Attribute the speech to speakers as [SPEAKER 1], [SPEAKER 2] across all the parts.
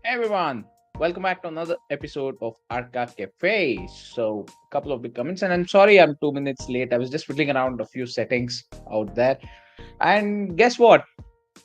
[SPEAKER 1] Everyone, welcome back to another episode of ARCHA Cafe. So, a couple of big comments, and I'm sorry I'm 2 minutes late. I was just fiddling around a few settings out there. And guess what?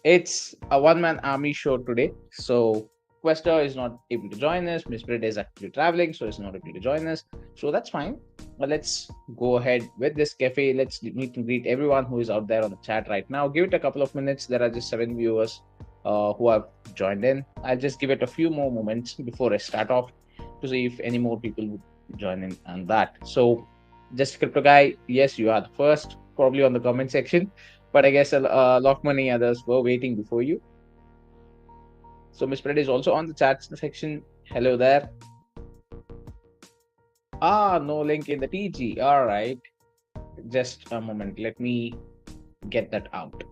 [SPEAKER 1] It's a one-man army show today. So, Quester is not able to join us. Miss Britt is actually traveling, so is not able to join us. So, that's fine. But let's go ahead with this cafe. Let's meet and greet everyone who is out there on the chat right now. Give it a couple of minutes. There are just 7 viewers who have joined in. I'll just give it a few more moments before I start off to see if any more people would join in on that. So, just crypto guy, yes, you are the first, probably on the comment section, but I guess a lot of many others were waiting before you. So, Miss Fred is also on the chat section. Hello there. No link in the TG. All right, just a moment. Let me get that out.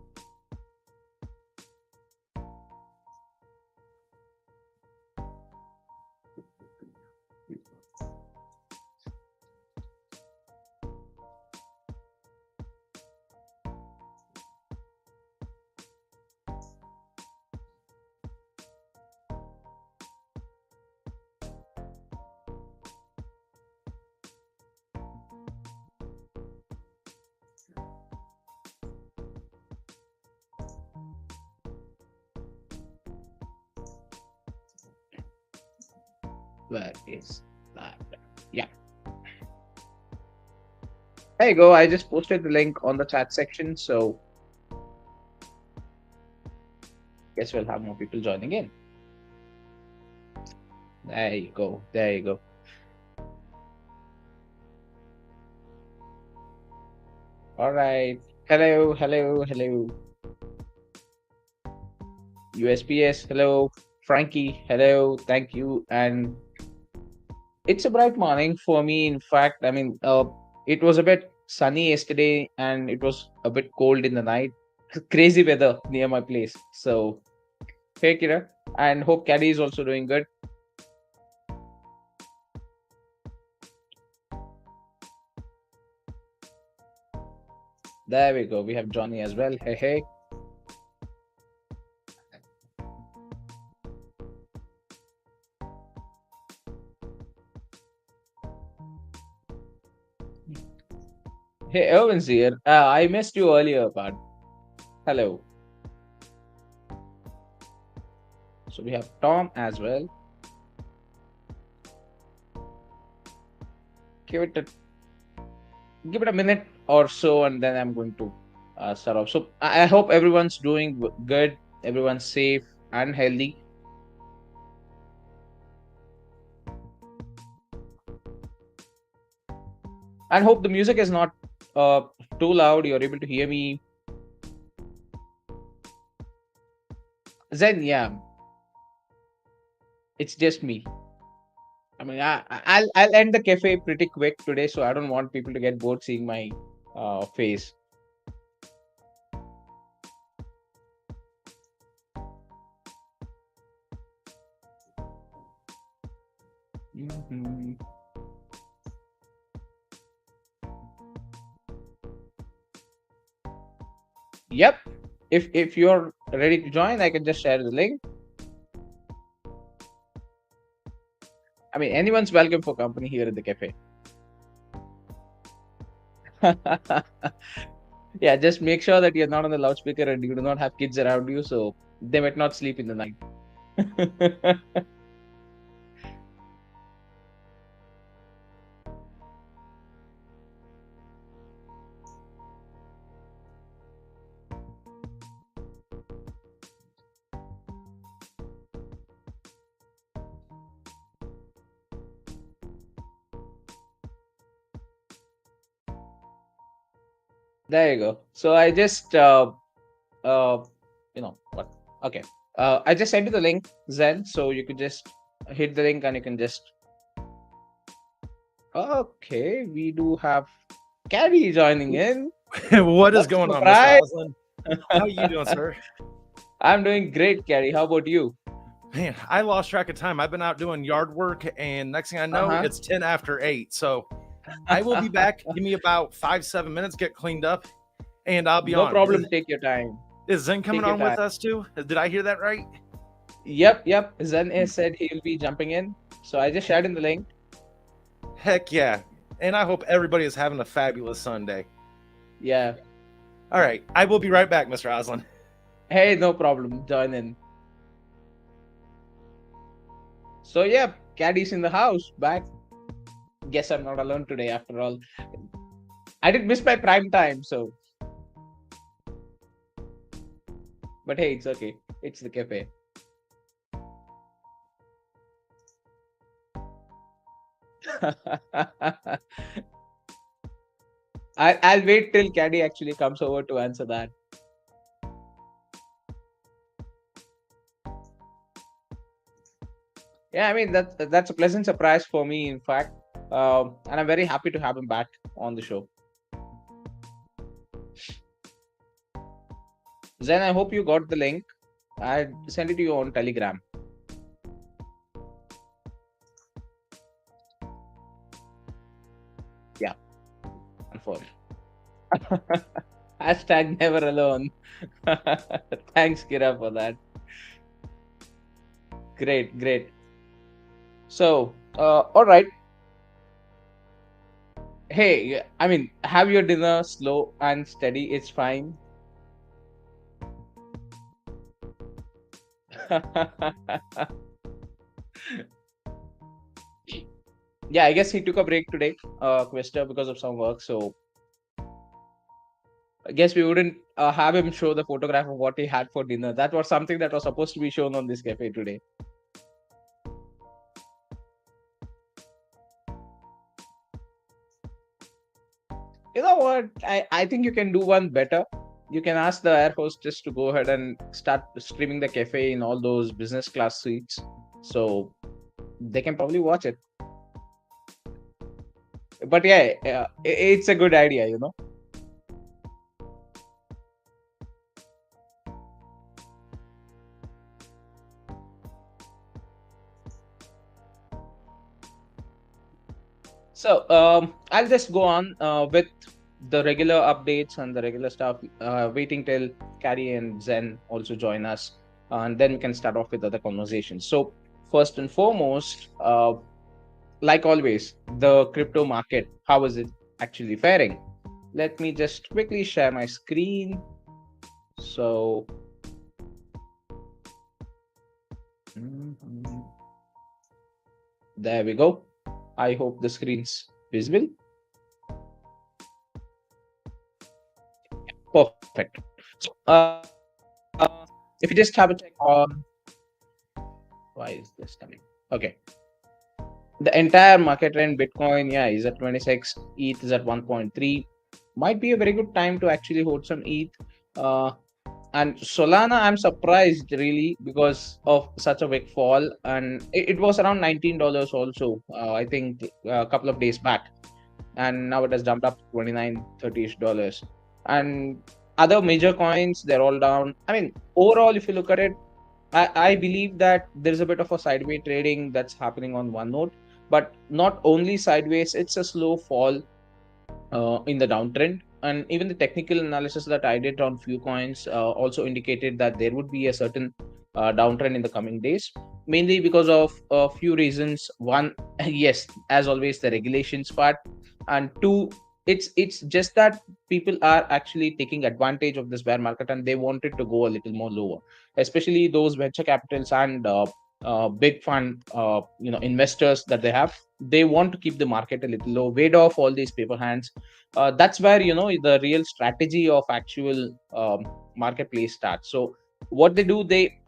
[SPEAKER 1] Where is that? Yeah. There you go. I just posted the link on the chat section. So, guess we'll have more people joining in. There you go. There you go. All right. Hello, hello, hello. USPS, hello. Frankie, hello. Thank you. And it's a bright morning for me. In fact, it was a bit sunny yesterday and it was a bit cold in the night. Crazy weather near my place. So, hey, Kira. And hope Caddy is also doing good. There we go. We have Johnny as well. Hey, hey. Hey, Erwin's here. I missed you earlier, but hello. So we have Tom as well. Give it a minute or so, and then I'm going to start off. So I hope everyone's doing good, everyone's safe and healthy. And hope the music is not too loud. You're able to hear me. Zen, yeah, it's just me. I mean, I'll end the cafe pretty quick today, so I don't want people to get bored seeing my face. Mm-hmm. Yep. If you're ready to join, I can just share the link. I mean, anyone's welcome for company here at the cafe. Yeah, just make sure that you're not on the loudspeaker and you do not have kids around you, so they might not sleep in the night. There you go. So I just you know what? Okay. I just sent you the link, Zen, so you could just hit the link and you can just. Okay, we do have Carrie joining in.
[SPEAKER 2] What is
[SPEAKER 1] What's
[SPEAKER 2] going
[SPEAKER 1] up,
[SPEAKER 2] on, Mr.
[SPEAKER 1] right?
[SPEAKER 2] Oslin? How are you doing, sir?
[SPEAKER 1] I'm doing great, Carrie. How about you?
[SPEAKER 2] Man, I lost track of time. I've been out doing yard work, and next thing I know, it's 10 after 8. So I will be back. Give me about 5-7 minutes, get cleaned up, and I'll be
[SPEAKER 1] No
[SPEAKER 2] on.
[SPEAKER 1] problem. Take your time.
[SPEAKER 2] Is Zen coming
[SPEAKER 1] Take your
[SPEAKER 2] on with
[SPEAKER 1] time.
[SPEAKER 2] us too? Did I hear that right?
[SPEAKER 1] Yep. Zen has said he'll be jumping in. So I just shared in the link.
[SPEAKER 2] Heck yeah. And I hope everybody is having a fabulous Sunday.
[SPEAKER 1] Yeah.
[SPEAKER 2] All right. I will be right back, Mr. Oslin.
[SPEAKER 1] Hey, no problem. Join in. So yeah, Caddy's in the house. Back. Guess I'm not alone today after all. I did miss my prime time, so. But hey, it's okay. It's the cafe. I'll wait till Caddy actually comes over to answer that. Yeah, I mean that's a pleasant surprise for me, in fact, and I'm very happy to have him back on the show. Zen, I hope you got the link. I sent it to you on Telegram. Yeah, confirm. Hashtag never alone. Thanks, Kira, for that. Great. So, all right. Hey, I mean, have your dinner slow and steady. It's fine. Yeah, I guess he took a break today, Quester, because of some work. So I guess we wouldn't have him show the photograph of what he had for dinner. That was something that was supposed to be shown on this cafe today. You know what? I think you can do one better. You can ask the air hostess to go ahead and start streaming the cafe in all those business class suites. So they can probably watch it. But yeah, it's a good idea, you know. So I'll just go on with the regular updates and the regular stuff, waiting till Carrie and Zen also join us, and then we can start off with other conversations. So first and foremost, like always, the crypto market, how is it actually faring? Let me just quickly share my screen. So there we go. I hope the screen's visible. Perfect. So, if you just have a check on, why is this coming? Okay. The entire market trend, Bitcoin, yeah, is at 26. ETH is at 1.3. Might be a very good time to actually hold some ETH. And Solana, I'm surprised really because of such a big fall. And it was around $19 also, I think, a couple of days back. And now it has jumped up to 29, 30-ish dollars. And other major coins, they're all down. I mean, overall, if you look at it, I believe that there's a bit of a sideways trading that's happening on one note, but not only sideways, it's a slow fall in the downtrend. And even the technical analysis that I did on few coins also indicated that there would be a certain downtrend in the coming days, mainly because of a few reasons. One, yes, as always, the regulations part, and two, it's just that people are actually taking advantage of this bear market and they want it to go a little more lower, especially those venture capitals and big fund investors that they have. They want to keep the market a little low, wade off all these paper hands. That's where the real strategy of actual marketplace starts. So what they do, they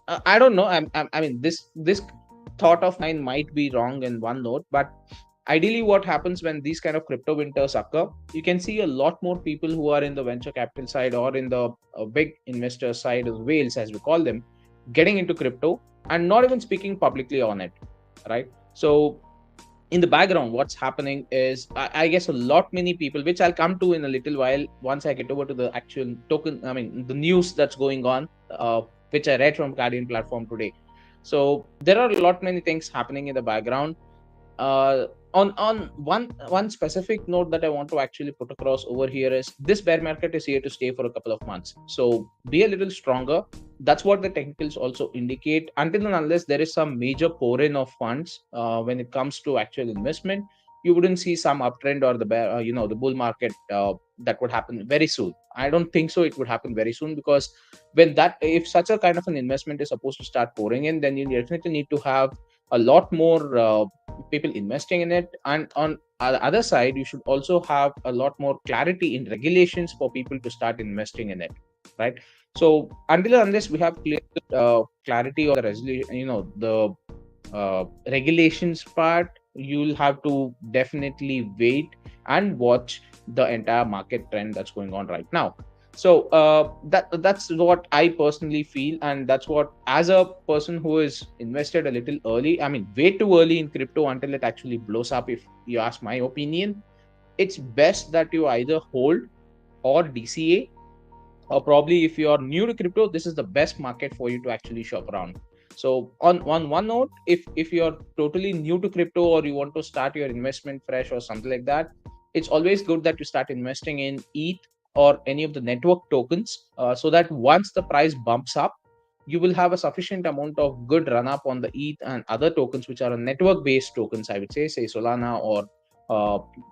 [SPEAKER 1] I don't know. I mean, this thought of mine might be wrong in one note, but ideally, what happens when these kind of crypto winters occur, you can see a lot more people who are in the venture capital side or in the big investor side, of whales as we call them, getting into crypto and not even speaking publicly on it, right? So in the background, what's happening is, I guess a lot many people, which I'll come to in a little while once I get over to the actual token, I mean the news that's going on, which I read from Guardian platform today. So there are a lot many things happening in the background. On one specific note that I want to actually put across over here is, this bear market is here to stay for a couple of months. So be a little stronger. that's what the technicals also indicate. Until and unless there is some major pour in of funds when it comes to actual investment, you wouldn't see some uptrend or the bear, the bull market that would happen very soon. I don't think so it would happen very soon, because if such a kind of an investment is supposed to start pouring in, then you definitely need to have a lot more people investing in it. And on the other side, you should also have a lot more clarity in regulations for people to start investing in it, right? So until and unless we have clear clarity or the resolution, the regulations part, you'll have to definitely wait and watch the entire market trend that's going on right now. So that's what I personally feel, and that's what, as a person who is invested a little early, I mean way too early in crypto until it actually blows up, if you ask my opinion, it's best that you either hold or DCA, or probably if you are new to crypto, this is the best market for you to actually shop around. So on one note, if you're totally new to crypto or you want to start your investment fresh or something like that, it's always good that you start investing in ETH or any of the network tokens, so that once the price bumps up, you will have a sufficient amount of good run up on the ETH and other tokens which are network based tokens, I would say Solana or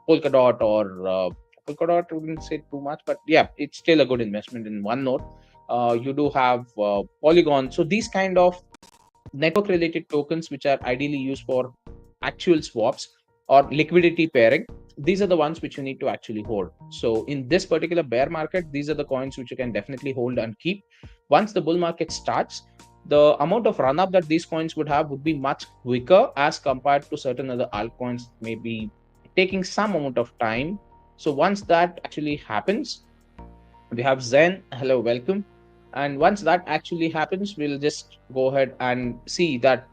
[SPEAKER 1] Polkadot, or Polkadot wouldn't say too much, but yeah, it's still a good investment in one note. You do have Polygon. So these kind of network related tokens, which are ideally used for actual swaps or liquidity pairing, these are the ones which you need to actually hold. So in this particular bear market, these are the coins which you can definitely hold and keep. Once the bull market starts, the amount of run up that these coins would have would be much quicker as compared to certain other altcoins, maybe taking some amount of time. So once that actually happens, we have Zen. Hello, welcome. And once that actually happens, we'll just go ahead and see that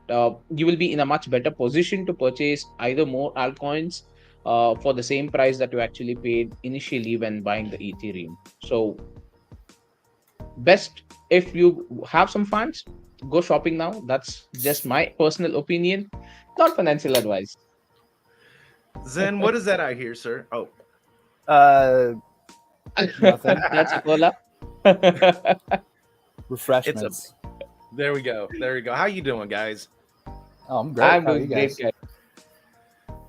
[SPEAKER 1] you will be in a much better position to purchase either more altcoins for the same price that you actually paid initially when buying the Ethereum. So best, if you have some funds, go shopping now. That's just my personal opinion, not financial advice.
[SPEAKER 2] Zen, what is that I hear, sir? Oh,
[SPEAKER 3] nothing.
[SPEAKER 1] That's cola.
[SPEAKER 3] Refreshments.
[SPEAKER 2] There we go. There you go. How you doing, guys?
[SPEAKER 3] Oh, I'm great.
[SPEAKER 1] I'm
[SPEAKER 3] How are
[SPEAKER 1] doing
[SPEAKER 3] you
[SPEAKER 1] great,
[SPEAKER 3] guys?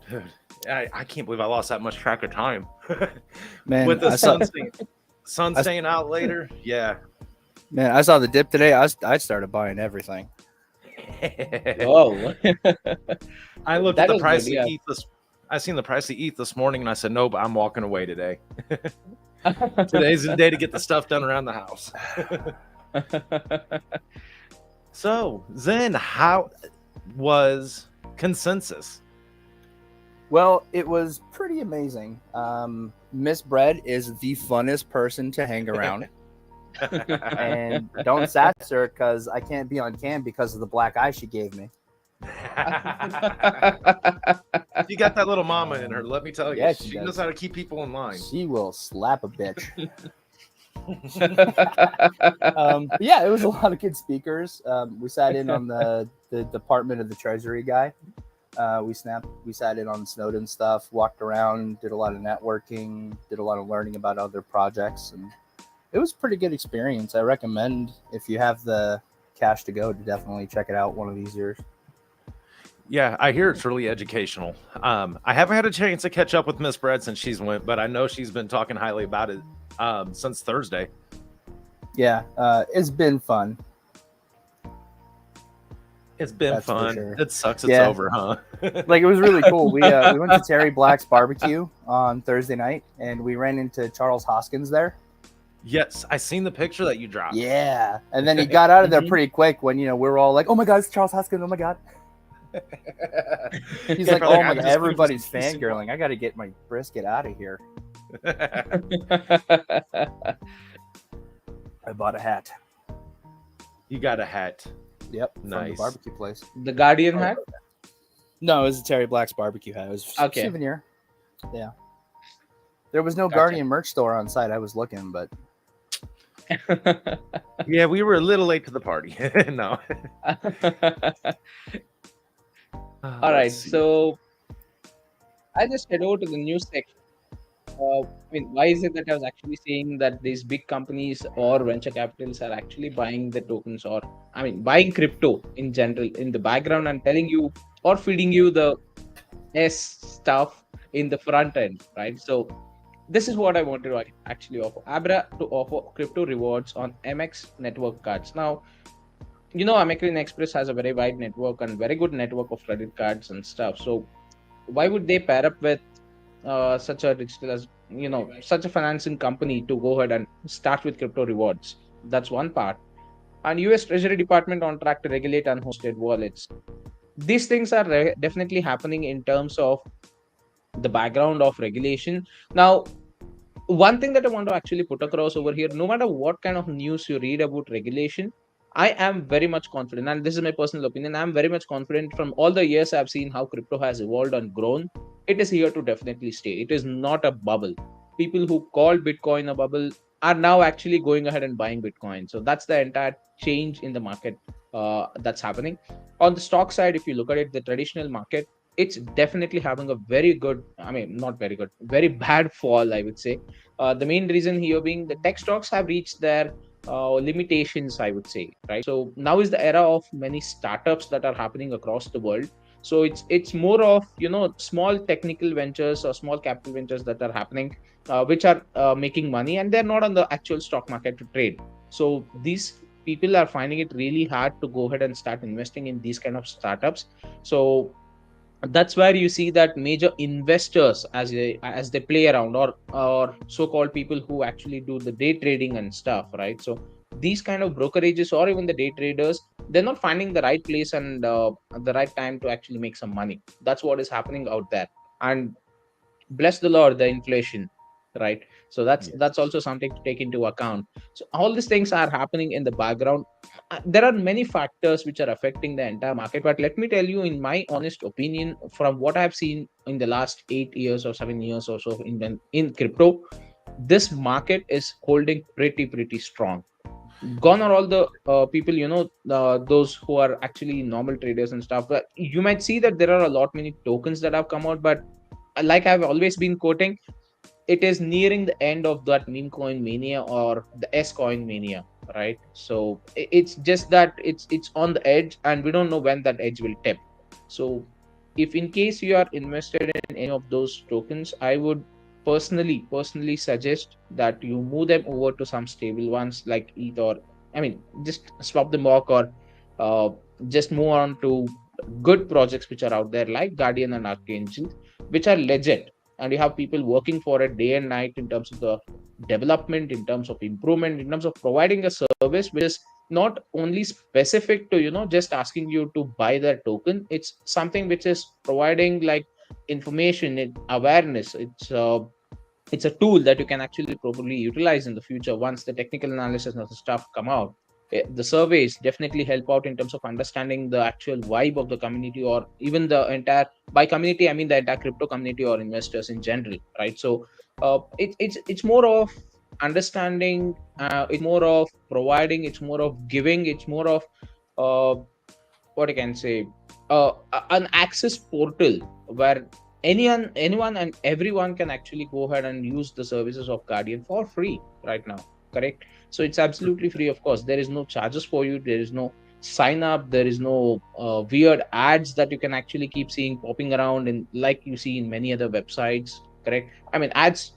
[SPEAKER 2] Dude, I can't believe I lost that much track of time.
[SPEAKER 3] Man,
[SPEAKER 2] With the sun staying out later. Yeah.
[SPEAKER 3] Man, I saw the dip today. I started buying everything.
[SPEAKER 1] Oh,
[SPEAKER 2] I looked
[SPEAKER 1] That
[SPEAKER 2] at the
[SPEAKER 1] was
[SPEAKER 2] price
[SPEAKER 1] good,
[SPEAKER 2] of
[SPEAKER 1] yeah.
[SPEAKER 2] ETH. I seen the price of ETH this morning, and I said, "Nope, I'm walking away today. Today's the day to get the stuff done around the house." So, Zen, how was consensus?
[SPEAKER 3] Well, it was pretty amazing. Miss Bread is the funnest person to hang around. And don't sass her because I can't be on cam because of the black eye she gave me.
[SPEAKER 2] You got that little mama in her. Let me tell you,
[SPEAKER 3] Yeah,
[SPEAKER 2] she
[SPEAKER 3] she
[SPEAKER 2] knows
[SPEAKER 3] does.
[SPEAKER 2] how to keep people in line.
[SPEAKER 3] She will slap a bitch. But yeah, it was a lot of good speakers. We sat in on the Department of the Treasury guy. We sat in on Snowden stuff, walked around, did a lot of networking, did a lot of learning about other projects, and it was a pretty good experience. I recommend, if you have the cash to go, to definitely check it out one of these years.
[SPEAKER 2] Yeah, I hear it's really educational. I haven't had a chance to catch up with Miss Bread since she's went, but I know she's been talking highly about it since Thursday.
[SPEAKER 3] Yeah, it's been fun.
[SPEAKER 2] It's been
[SPEAKER 3] That's for
[SPEAKER 2] fun.
[SPEAKER 3] sure.
[SPEAKER 2] It sucks it's
[SPEAKER 3] Yeah.
[SPEAKER 2] over, huh?
[SPEAKER 3] Like, it was really cool. We went to Terry Black's barbecue on Thursday night, and we ran into Charles Hoskins there.
[SPEAKER 2] Yes, I seen the picture that you dropped.
[SPEAKER 3] Yeah, and then he got out of there pretty quick when we were all like, "Oh my God, it's Charles Hoskins! Oh my God!" He's like,
[SPEAKER 2] Probably
[SPEAKER 3] "Oh my
[SPEAKER 2] I'm
[SPEAKER 3] God!"
[SPEAKER 2] just
[SPEAKER 3] Everybody's
[SPEAKER 2] gonna be
[SPEAKER 3] fangirling. I got to get my brisket out of here. I bought a hat.
[SPEAKER 2] You got a hat.
[SPEAKER 3] Yep, from the
[SPEAKER 2] Nice.
[SPEAKER 3] barbecue place.
[SPEAKER 1] The Guardian hat.
[SPEAKER 3] No, it was a Terry Black's barbecue hat. It was a
[SPEAKER 1] Okay.
[SPEAKER 3] souvenir. Yeah. There was no
[SPEAKER 1] Gotcha.
[SPEAKER 3] Guardian merch store on site. I was looking, but
[SPEAKER 2] Yeah, we were a little late to the party. No.
[SPEAKER 1] All right, so I just head over to the news section. why is it that I was actually saying that these big companies or venture capitals are actually buying the tokens, or buying crypto in general in the background and telling you or feeding you the S stuff in the front end, right? So this is what I wanted to actually offer. Abra to offer crypto rewards on MX network cards. Now, American Express has a very wide network and very good network of credit cards and stuff. So why would they pair up with such a digital as such a financing company to go ahead and start with crypto rewards? That's one part. And US Treasury Department on track to regulate unhosted wallets. These things are definitely happening in terms of the background of regulation. Now, one thing that I want to actually put across over here, no matter what kind of news you read about regulation, I am very much confident, and this is my personal opinion. I'm very much confident from all the years I've seen how crypto has evolved and grown. It is here to definitely stay. It is not a bubble. People who called Bitcoin a bubble are now actually going ahead and buying Bitcoin. So that's the entire change in the market that's happening. On the stock side, if you look at it, the traditional market, it's definitely having a very good, not very good, very bad fall, I would say. The main reason here being the tech stocks have reached their limitations, I would say, right? So now is the era of many startups that are happening across the world. So it's more of small technical ventures or small capital ventures that are happening, which are making money, and they're not on the actual stock market to trade. So these people are finding it really hard to go ahead and start investing in these kind of startups. So that's where you see that major investors, as they play around, or so-called people who actually do the day trading and stuff, right? So these kind of brokerages or even the day traders, they're not finding the right place and the right time to actually make some money. That's what is happening out there. And bless the Lord, the inflation, right? So that's
[SPEAKER 2] Yes.
[SPEAKER 1] also something to take into account. So all these things are happening in the background. There are many factors which are affecting the entire market, but let me tell you, in my honest opinion, from what I've seen in the last 8 years or 7 years or so in crypto, this market is holding pretty strong. Gone are all the people, those who are actually normal traders and stuff. But you might see that there are a lot many tokens that have come out, but like I've always been quoting, it is nearing the end of that meme coin mania or the S coin mania, right? So it's just that it's on the edge, and we don't know when that edge will tip. So if in case you are invested in any of those tokens, I would personally suggest that you move them over to some stable ones like ETH, or just swap them off, or uh, just move on to good projects which are out there like Guardian and Archangel, which are legit, and you have people working for it day and night in terms of the development, in terms of improvement, in terms of providing a service which is not only specific to just asking you to buy their token. It's something which is providing like information and awareness. It's a tool that you can actually properly utilize in the future once the technical analysis and the stuff come out. The surveys definitely help out in terms of understanding the actual vibe of the community, or even the entire, by community I mean the entire crypto community or investors in general, right? So it's more of understanding, it's more of providing, it's more of giving, it's more of uh, what I can say, an access portal where anyone and everyone can actually go ahead and use the services of Guardian for free right now. Correct? So it's absolutely free. Of course, there is no charges for you. There is no sign up. There is no weird ads that you can actually keep seeing popping around, and like you see in many other websites. Correct? Ads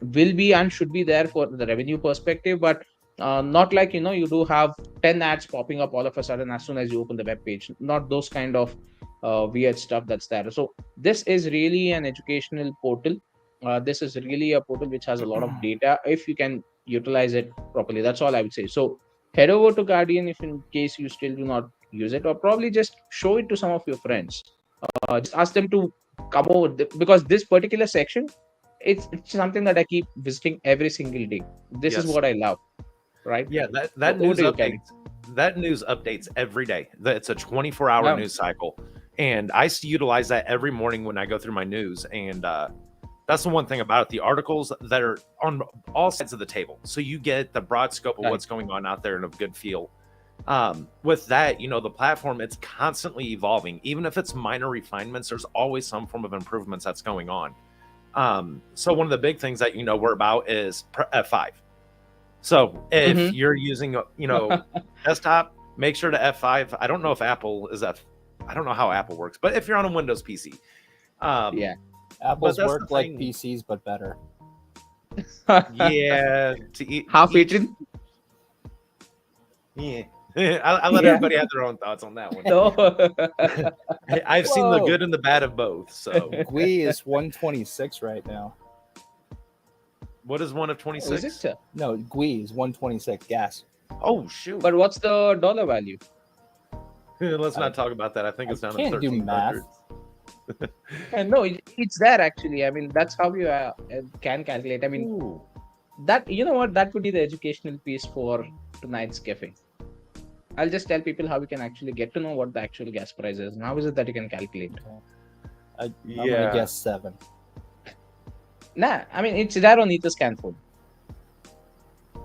[SPEAKER 1] will be and should be there for the revenue perspective, but not like you do have 10 ads popping up all of a sudden as soon as you open the web page. Not those kind of weird stuff that's there. So this is really an educational portal. This is really a portal which has a lot of data if you can utilize it properly. That's all I would say. So head over to Guardian if in case you still do not use it, or probably just show it to some of your friends. Just ask them to come over, because this particular section, it's something that I keep visiting every single day. This is
[SPEAKER 2] Yes.
[SPEAKER 1] what I love, right?
[SPEAKER 2] Yeah, that
[SPEAKER 1] Over
[SPEAKER 2] news
[SPEAKER 1] to you, Kelly.
[SPEAKER 2] updates every day. It's a 24-hour
[SPEAKER 1] Yeah.
[SPEAKER 2] news cycle, and I utilize that every morning when I go through my news. And that's the one thing about it. The articles that are on all sides of the table, so you get the broad scope of
[SPEAKER 1] Right.
[SPEAKER 2] what's going on out there in a good feel. With that, the platform, it's constantly evolving. Even if it's minor refinements, there's always some form of improvements that's going on. So one of the big things that we're about is F5. So if
[SPEAKER 1] Mhm.
[SPEAKER 2] you're using desktop, make sure to F5. I don't know if Apple is I don't know how Apple works, but if you're on a Windows PC,
[SPEAKER 1] Yeah.
[SPEAKER 3] Apple's
[SPEAKER 2] that's the
[SPEAKER 3] work like
[SPEAKER 2] thing.
[SPEAKER 3] PCs, but better.
[SPEAKER 2] Yeah,
[SPEAKER 1] Half eaten.
[SPEAKER 2] Yeah, I let
[SPEAKER 1] Yeah.
[SPEAKER 2] everybody have their own thoughts on that one.
[SPEAKER 1] No.
[SPEAKER 2] I've seen the
[SPEAKER 3] Whoa.
[SPEAKER 2] good and the bad of both. So
[SPEAKER 3] GUI is 126 right now.
[SPEAKER 2] what is one of
[SPEAKER 1] Is
[SPEAKER 2] 26?
[SPEAKER 1] it, sir?
[SPEAKER 3] No, GUI is 126 gas.
[SPEAKER 2] Oh shoot!
[SPEAKER 1] But what's the dollar value?
[SPEAKER 2] Let's not talk about that. I think
[SPEAKER 3] I
[SPEAKER 2] it's down
[SPEAKER 3] can't
[SPEAKER 2] to
[SPEAKER 3] do
[SPEAKER 2] 1300.
[SPEAKER 1] No, it's there actually. I mean, that's how you can calculate. I mean,
[SPEAKER 2] Ooh.
[SPEAKER 1] that that would be the educational piece for tonight's cafe. I'll just tell people how we can actually get to know what the actual gas price is and how is it that you can calculate.
[SPEAKER 3] I'm
[SPEAKER 2] Yeah.
[SPEAKER 3] gonna guess 7.
[SPEAKER 1] Nah, I mean it's there on Etherscan phone.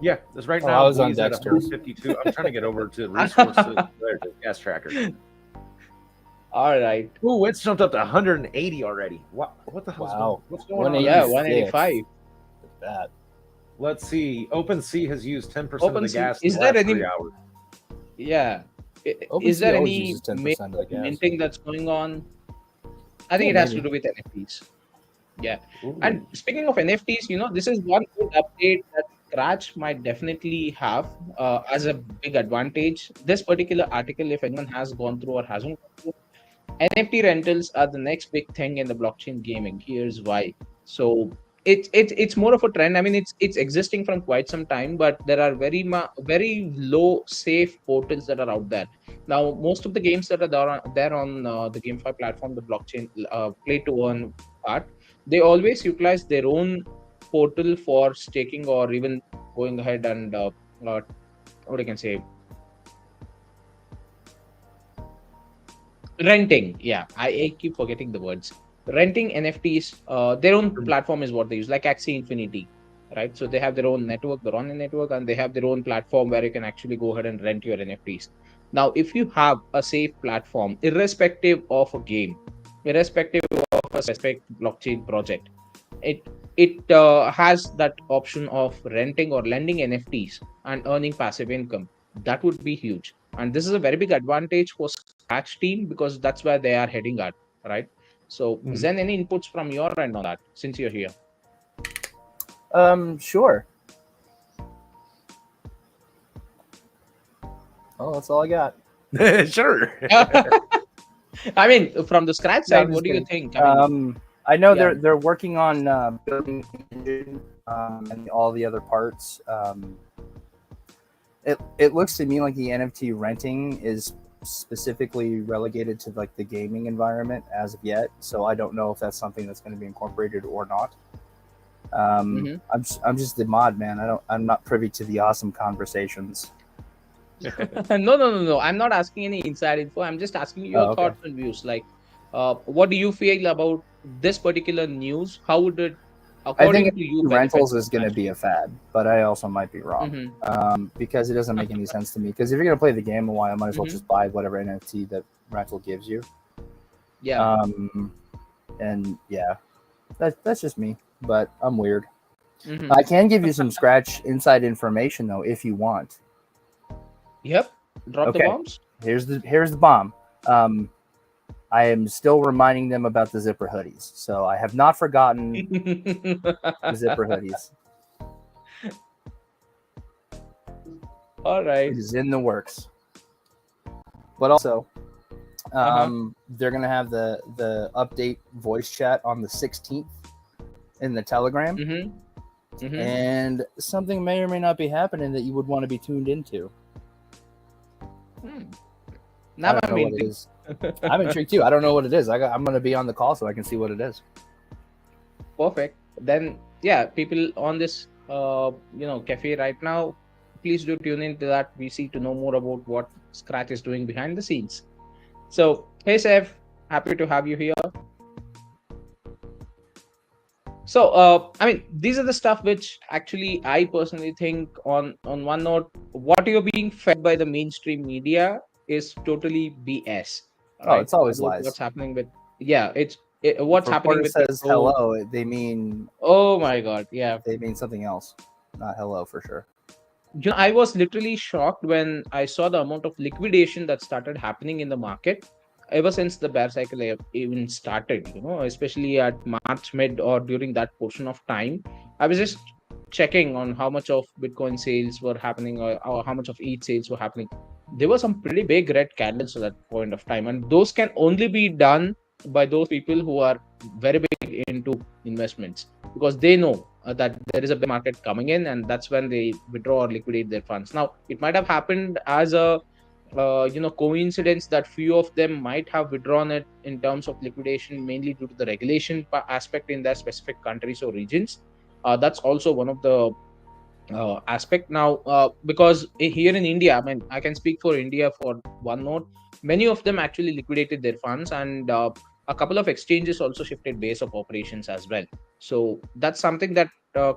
[SPEAKER 2] Yeah, this right
[SPEAKER 3] Oh,
[SPEAKER 2] now.
[SPEAKER 3] I was on
[SPEAKER 2] Guy's at
[SPEAKER 3] Dexter's.
[SPEAKER 2] 152. I'm trying to get over to resources. There's the gas tracker.
[SPEAKER 1] All right.
[SPEAKER 2] Ooh, it's jumped up to 180 already. What the hell's
[SPEAKER 3] Wow.
[SPEAKER 2] going, what's going on?
[SPEAKER 1] Yeah,
[SPEAKER 3] 186.
[SPEAKER 1] 185.
[SPEAKER 3] That.
[SPEAKER 2] Let's see. OpenSea has used 10% of the
[SPEAKER 1] OpenSea,
[SPEAKER 2] gas
[SPEAKER 1] is
[SPEAKER 2] in the
[SPEAKER 1] there
[SPEAKER 2] last
[SPEAKER 1] any-
[SPEAKER 2] 3 hours.
[SPEAKER 1] Yeah.
[SPEAKER 3] OpenSea
[SPEAKER 1] Is there
[SPEAKER 3] always
[SPEAKER 1] any
[SPEAKER 3] uses 10% of the gas.
[SPEAKER 1] minting that's going on? I think
[SPEAKER 3] Yeah,
[SPEAKER 1] it has
[SPEAKER 3] maybe.
[SPEAKER 1] to do with NFTs. Yeah.
[SPEAKER 2] Ooh.
[SPEAKER 1] And speaking of NFTs, this is one good update that Scratch might definitely have as a big advantage. This particular article, if anyone has gone through or hasn't gone through, NFT rentals are the next big thing in the blockchain gaming. Here's why. So it's more of a trend. I mean, it's existing from quite some time, but there are very low safe portals that are out there. Now, most of the games that are there on the GameFi platform, the blockchain play to earn part, they always utilize their own portal for staking or even going ahead and what I can say, renting. Yeah, I keep forgetting the words. Renting NFTs, their own platform is what they use, like Axie Infinity, right? So they have their own network, their own network, and they have their own platform where you can actually go ahead and rent your NFTs. Now, if you have a safe platform, irrespective of a game, irrespective of a specific blockchain project, it has that option of renting or lending NFTs and earning passive income. That would be huge, and this is a very big advantage for Scratch team because that's where they are heading at, right? So, Zen, any inputs from your end on that since you're here?
[SPEAKER 3] Sure. Oh, that's all I got.
[SPEAKER 2] Sure.
[SPEAKER 1] I mean, from the Scratch
[SPEAKER 3] No, I'm
[SPEAKER 1] side,
[SPEAKER 3] just
[SPEAKER 1] what do you
[SPEAKER 3] kidding.
[SPEAKER 1] think? I mean,
[SPEAKER 3] I know
[SPEAKER 1] yeah.
[SPEAKER 3] they're working on building the engine and all the other parts. It looks to me like the NFT renting is specifically relegated to like the gaming environment as of yet. So I don't know if that's something that's going to be incorporated or not.
[SPEAKER 1] Mhm.
[SPEAKER 3] I'm just the mod man. I'm not privy to the awesome conversations.
[SPEAKER 1] No. I'm not asking any inside info. I'm just asking you your
[SPEAKER 3] Oh, okay.
[SPEAKER 1] thoughts and views. Like, what do you feel about this particular news? How would it,
[SPEAKER 3] I
[SPEAKER 1] according
[SPEAKER 3] think
[SPEAKER 1] to you, benefit
[SPEAKER 3] rentals is going to
[SPEAKER 1] Scratch?
[SPEAKER 3] be a fad, but I also might be wrong
[SPEAKER 1] Mhm.
[SPEAKER 3] because it doesn't make any sense to me. Because if you're going to play the game a while, I might as well
[SPEAKER 1] Mhm.
[SPEAKER 3] just buy whatever NFT that rental gives you.
[SPEAKER 1] Yeah.
[SPEAKER 3] And yeah, that's just me. But I'm weird.
[SPEAKER 1] Mhm.
[SPEAKER 3] I can give you some Scratch inside information though, if you want.
[SPEAKER 1] Yep. Drop the
[SPEAKER 3] Okay.
[SPEAKER 1] bombs.
[SPEAKER 3] Here's the bomb. I am still reminding them about the zipper hoodies, so I have not forgotten the zipper hoodies.
[SPEAKER 1] All right.
[SPEAKER 3] It is in the works. But also, they're gonna have the update voice chat on the 16th in the Telegram, and something may or may not be happening that you would want to be tuned into.
[SPEAKER 1] Now
[SPEAKER 3] I don't know what it is. I'm intrigued too. I don't know what it is. I'm gonna be on the call so I can see what it is.
[SPEAKER 1] Perfect. Then, yeah, people on this, cafe right now, please do tune into that. We see to know more about what Scratch is doing behind the scenes. So, hey, Seth, happy to have you here. So, I mean, these are the stuff which actually I personally think on one note, what you're being fed by the mainstream media is totally BS.
[SPEAKER 3] Oh, it's always
[SPEAKER 1] About
[SPEAKER 3] lies.
[SPEAKER 1] what's happening with, yeah, it's what's
[SPEAKER 3] If a
[SPEAKER 1] happening
[SPEAKER 3] reporter
[SPEAKER 1] with
[SPEAKER 3] says
[SPEAKER 1] crypto.
[SPEAKER 3] hello, they mean
[SPEAKER 1] Oh my God, yeah.
[SPEAKER 3] something else, not hello for sure.
[SPEAKER 1] I was literally shocked when I saw the amount of liquidation that started happening in the market ever since the bear cycle even started, especially at March mid or during that portion of time. I was just checking on how much of Bitcoin sales were happening, or how much of ETH sales were happening. There were some pretty big red candles at that point of time, and those can only be done by those people who are very big into investments, because they know that there is a bear market coming in, and that's when they withdraw or liquidate their funds. Now, it might have happened as a coincidence that few of them might have withdrawn it in terms of liquidation, mainly due to the regulation aspect in their specific countries or regions. That's also one of the aspect. Now, because here in India, I mean, I can speak for India for one note, many of them actually liquidated their funds, and a couple of exchanges also shifted base of operations as well. So that's something that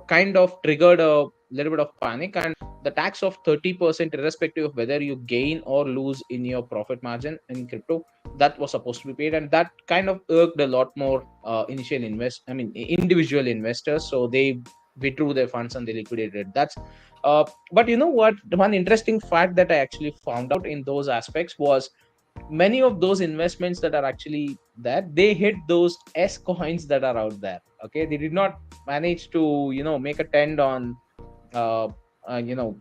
[SPEAKER 1] kind of triggered a little bit of panic, and the tax of 30%, irrespective of whether you gain or lose in your profit margin in crypto, that was supposed to be paid, and that kind of irked a lot more individual investors. So they withdrew their funds and they liquidated. But you know what? The one interesting fact that I actually found out in those aspects was many of those investments that are actually there, they hit those S coins that are out there. Okay, they did not manage to make a trend on uh, uh, you know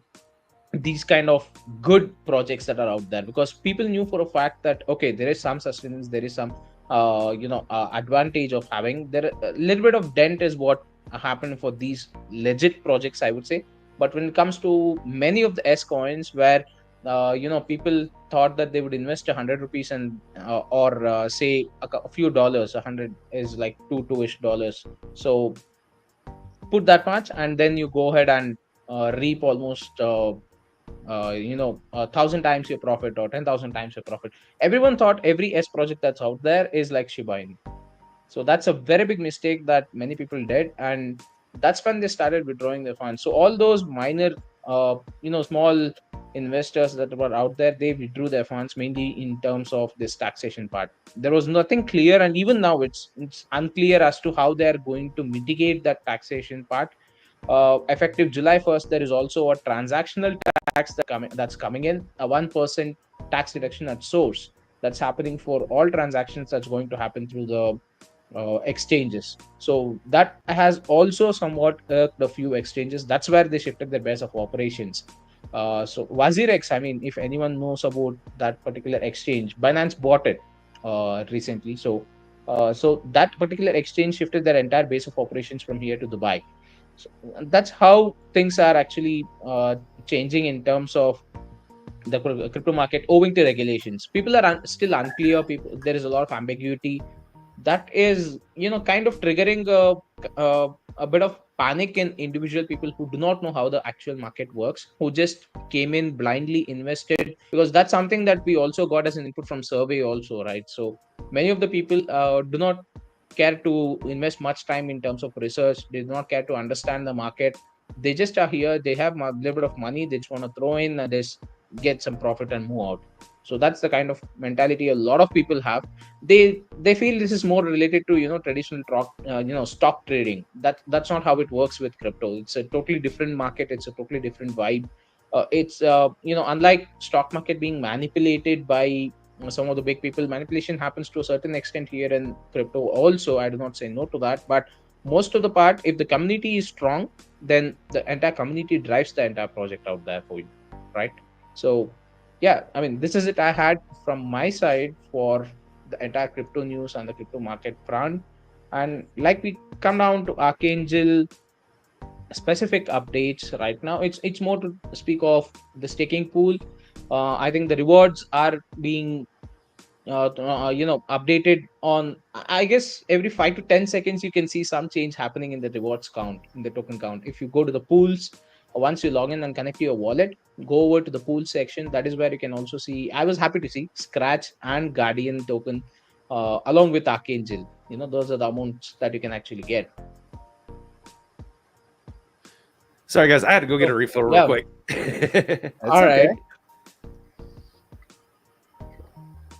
[SPEAKER 1] these kind of good projects that are out there, because people knew for a fact that okay, there is some sustenance, there is some advantage of having there. A little bit of dent is what happened for these legit projects, I would say. But when it comes to many of the S coins, where people thought that they would invest 100 rupees, and or say a few dollars, 100 is like two-ish dollars. So put that much, and then you go ahead and reap almost 1,000 times your profit or 10,000 times your profit. Everyone thought every S project that's out there is like Shiba Inu. So that's a very big mistake that many people did, and that's when they started withdrawing their funds. So all those minor, small investors that were out there, they withdrew their funds mainly in terms of this taxation part. There was nothing clear, and even now it's unclear as to how they are going to mitigate that taxation part. Effective July 1st, there is also a transactional tax that's coming in, a 1% tax deduction at source that's happening for all transactions that's going to happen through the exchanges. So that has also somewhat irked a few exchanges. That's where they shifted their base of operations. So WazirX, I mean, if anyone knows about that particular exchange, Binance bought it recently. So that particular exchange shifted their entire base of operations from here to Dubai. So that's how things are actually changing in terms of the crypto market owing to regulations. People are still unclear. There is a lot of ambiguity that is kind of triggering a bit of panic in individual people who do not know how the actual market works, who just came in blindly invested, because that's something that we also got as an input from survey also, right? So many of the people do not care to invest much time in terms of research. They do not care to understand the market. They just are here, they have a little bit of money, they just want to throw in and just get some profit and move out. So that's the kind of mentality a lot of people have. They feel this is more related to traditional stock trading. That's not how it works with crypto. It's a totally different market, it's a totally different vibe. It's unlike stock market being manipulated by some of the big people. Manipulation happens to a certain extent here in crypto also, I do not say no to that, but most of the part, if the community is strong, then the entire community drives the entire project out there for you, right? So yeah, I mean, this is it I had from my side for the entire crypto news and the crypto market front. And like we come down to Archangel specific updates right now, it's more to speak of the staking pool. I think the rewards are being updated on, I guess, every 5 to 10 seconds you can see some change happening in the rewards count, in the token count. If you go to the pools, once you log in and connect to your wallet, go over to the pool section. That is where you can also see, I was happy to see Scratch and Guardian token along with Archangel. Those are the amounts that you can actually get.
[SPEAKER 2] Sorry, guys, I had to go get a refill real
[SPEAKER 1] Yeah.
[SPEAKER 2] quick.
[SPEAKER 1] All right.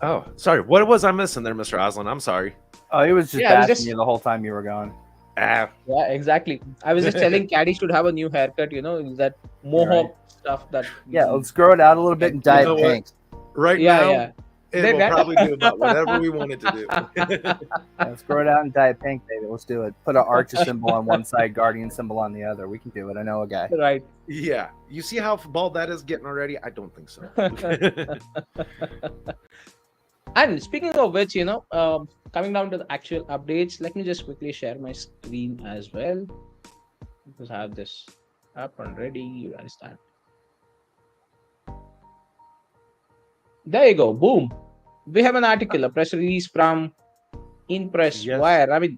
[SPEAKER 2] Oh, sorry. What was I missing there, Mr. Oslin? I'm sorry.
[SPEAKER 3] Oh, he was just
[SPEAKER 1] Yeah, I was
[SPEAKER 3] bashing
[SPEAKER 1] just
[SPEAKER 3] you the whole time you were gone.
[SPEAKER 2] Ah,
[SPEAKER 1] yeah, exactly. I was just telling Caddy should have a new haircut. That mohawk stuff that
[SPEAKER 3] Yeah, let's grow it out a little bit and dye
[SPEAKER 2] You know
[SPEAKER 3] it
[SPEAKER 2] what?
[SPEAKER 3] pink.
[SPEAKER 2] right
[SPEAKER 1] Yeah,
[SPEAKER 2] now,
[SPEAKER 1] yeah.
[SPEAKER 2] it will probably do about whatever we want it to do.
[SPEAKER 3] Yeah, let's grow it out and dye it pink, baby. Let's do it. Put an ARCHA symbol on one side, Guardian symbol on the other. We can do it. I know a guy.
[SPEAKER 1] Right.
[SPEAKER 2] Yeah. You see how bald that is getting already? I don't think so.
[SPEAKER 1] And speaking of which, coming down to the actual updates, let me just quickly share my screen as well, because I have this up and ready. You understand? There you go. Boom. We have an article, a press release from InPress
[SPEAKER 2] Yes.
[SPEAKER 1] Wire. I mean,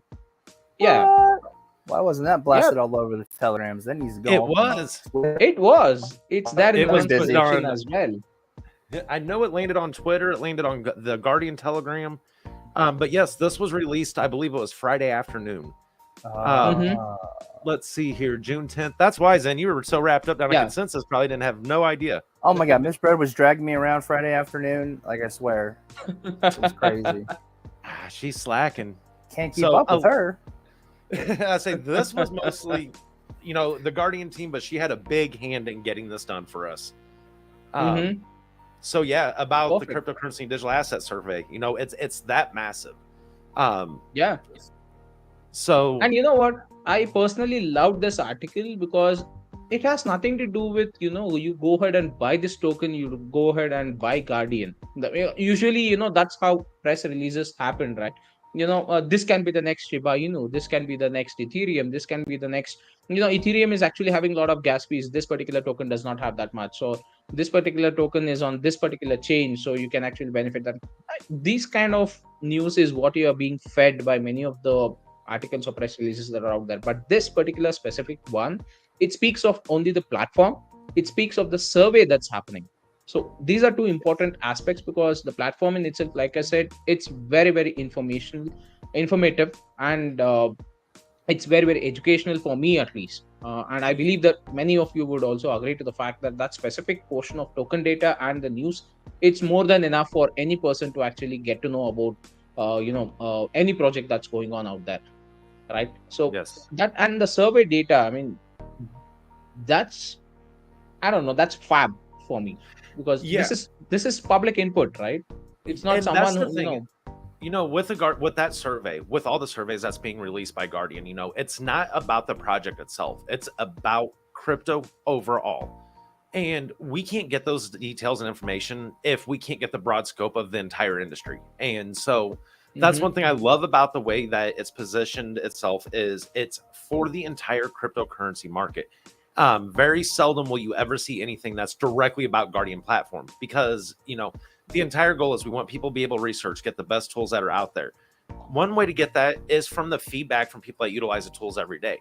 [SPEAKER 1] yeah,
[SPEAKER 3] What? Why wasn't that blasted all over the telegrams? That needs to go.
[SPEAKER 2] It
[SPEAKER 3] on.
[SPEAKER 2] was.
[SPEAKER 1] it was. It's there in
[SPEAKER 2] It
[SPEAKER 1] the
[SPEAKER 2] was
[SPEAKER 3] busy.
[SPEAKER 1] conversation
[SPEAKER 2] on-
[SPEAKER 1] as well.
[SPEAKER 2] I know it landed on Twitter. It landed on the Guardian Telegram. But yes, this was released, I believe it was Friday afternoon. Let's see here, June 10th. That's why, Zen, you were so wrapped up down
[SPEAKER 1] Yeah.
[SPEAKER 2] a consensus, probably didn't have no idea.
[SPEAKER 3] Oh my God, Miss Bread was dragging me around Friday afternoon. Like I swear, it was crazy.
[SPEAKER 2] She's slacking.
[SPEAKER 3] Can't keep
[SPEAKER 2] So,
[SPEAKER 3] up with her.
[SPEAKER 2] I say this was mostly, the Guardian team, but she had a big hand in getting this done for us.
[SPEAKER 1] Mhm.
[SPEAKER 2] So yeah, about the
[SPEAKER 1] Perfect.
[SPEAKER 2] cryptocurrency and digital asset survey, it's that massive.
[SPEAKER 1] Yeah.
[SPEAKER 2] So
[SPEAKER 1] And you know what? I personally loved this article because it has nothing to do with, you go ahead and buy this token, you go ahead and buy Guardian. Usually, that's how press releases happen, right? This can be the next Shiba Inu, this can be the next Ethereum, this can be the next, Ethereum is actually having a lot of gas fees. This particular token does not have that much. So this particular token is on this particular chain, so you can actually benefit that. These kind of news is what you are being fed by many of the articles or press releases that are out there. But this particular specific one, it speaks of only the platform. It speaks of the survey that's happening. So these are two important aspects, because the platform in itself, like I said, it's very, very informative, and it's very, very educational for me, at least. And I believe that many of you would also agree to the fact that that specific portion of token data and the news, it's more than enough for any person to actually get to know about any project that's going on out there, right? So
[SPEAKER 2] yes,
[SPEAKER 1] that, and the survey data, I mean, that's, I don't know, that's fab for me, because
[SPEAKER 2] Yeah.
[SPEAKER 1] this is public input, right? It's not
[SPEAKER 2] And
[SPEAKER 1] someone
[SPEAKER 2] that's the
[SPEAKER 1] who,
[SPEAKER 2] thing. With that survey, with all the surveys that's being released by Guardian, it's not about the project itself. It's about crypto overall. And we can't get those details and information if we can't get the broad scope of the entire industry. And so that's
[SPEAKER 1] Mhm.
[SPEAKER 2] one thing I love about the way that it's positioned itself, is it's for the entire cryptocurrency market. Very seldom will you ever see anything that's directly about Guardian platform, because the entire goal is we want people to be able to research, get the best tools that are out there. One way to get that is from the feedback from people that utilize the tools every day.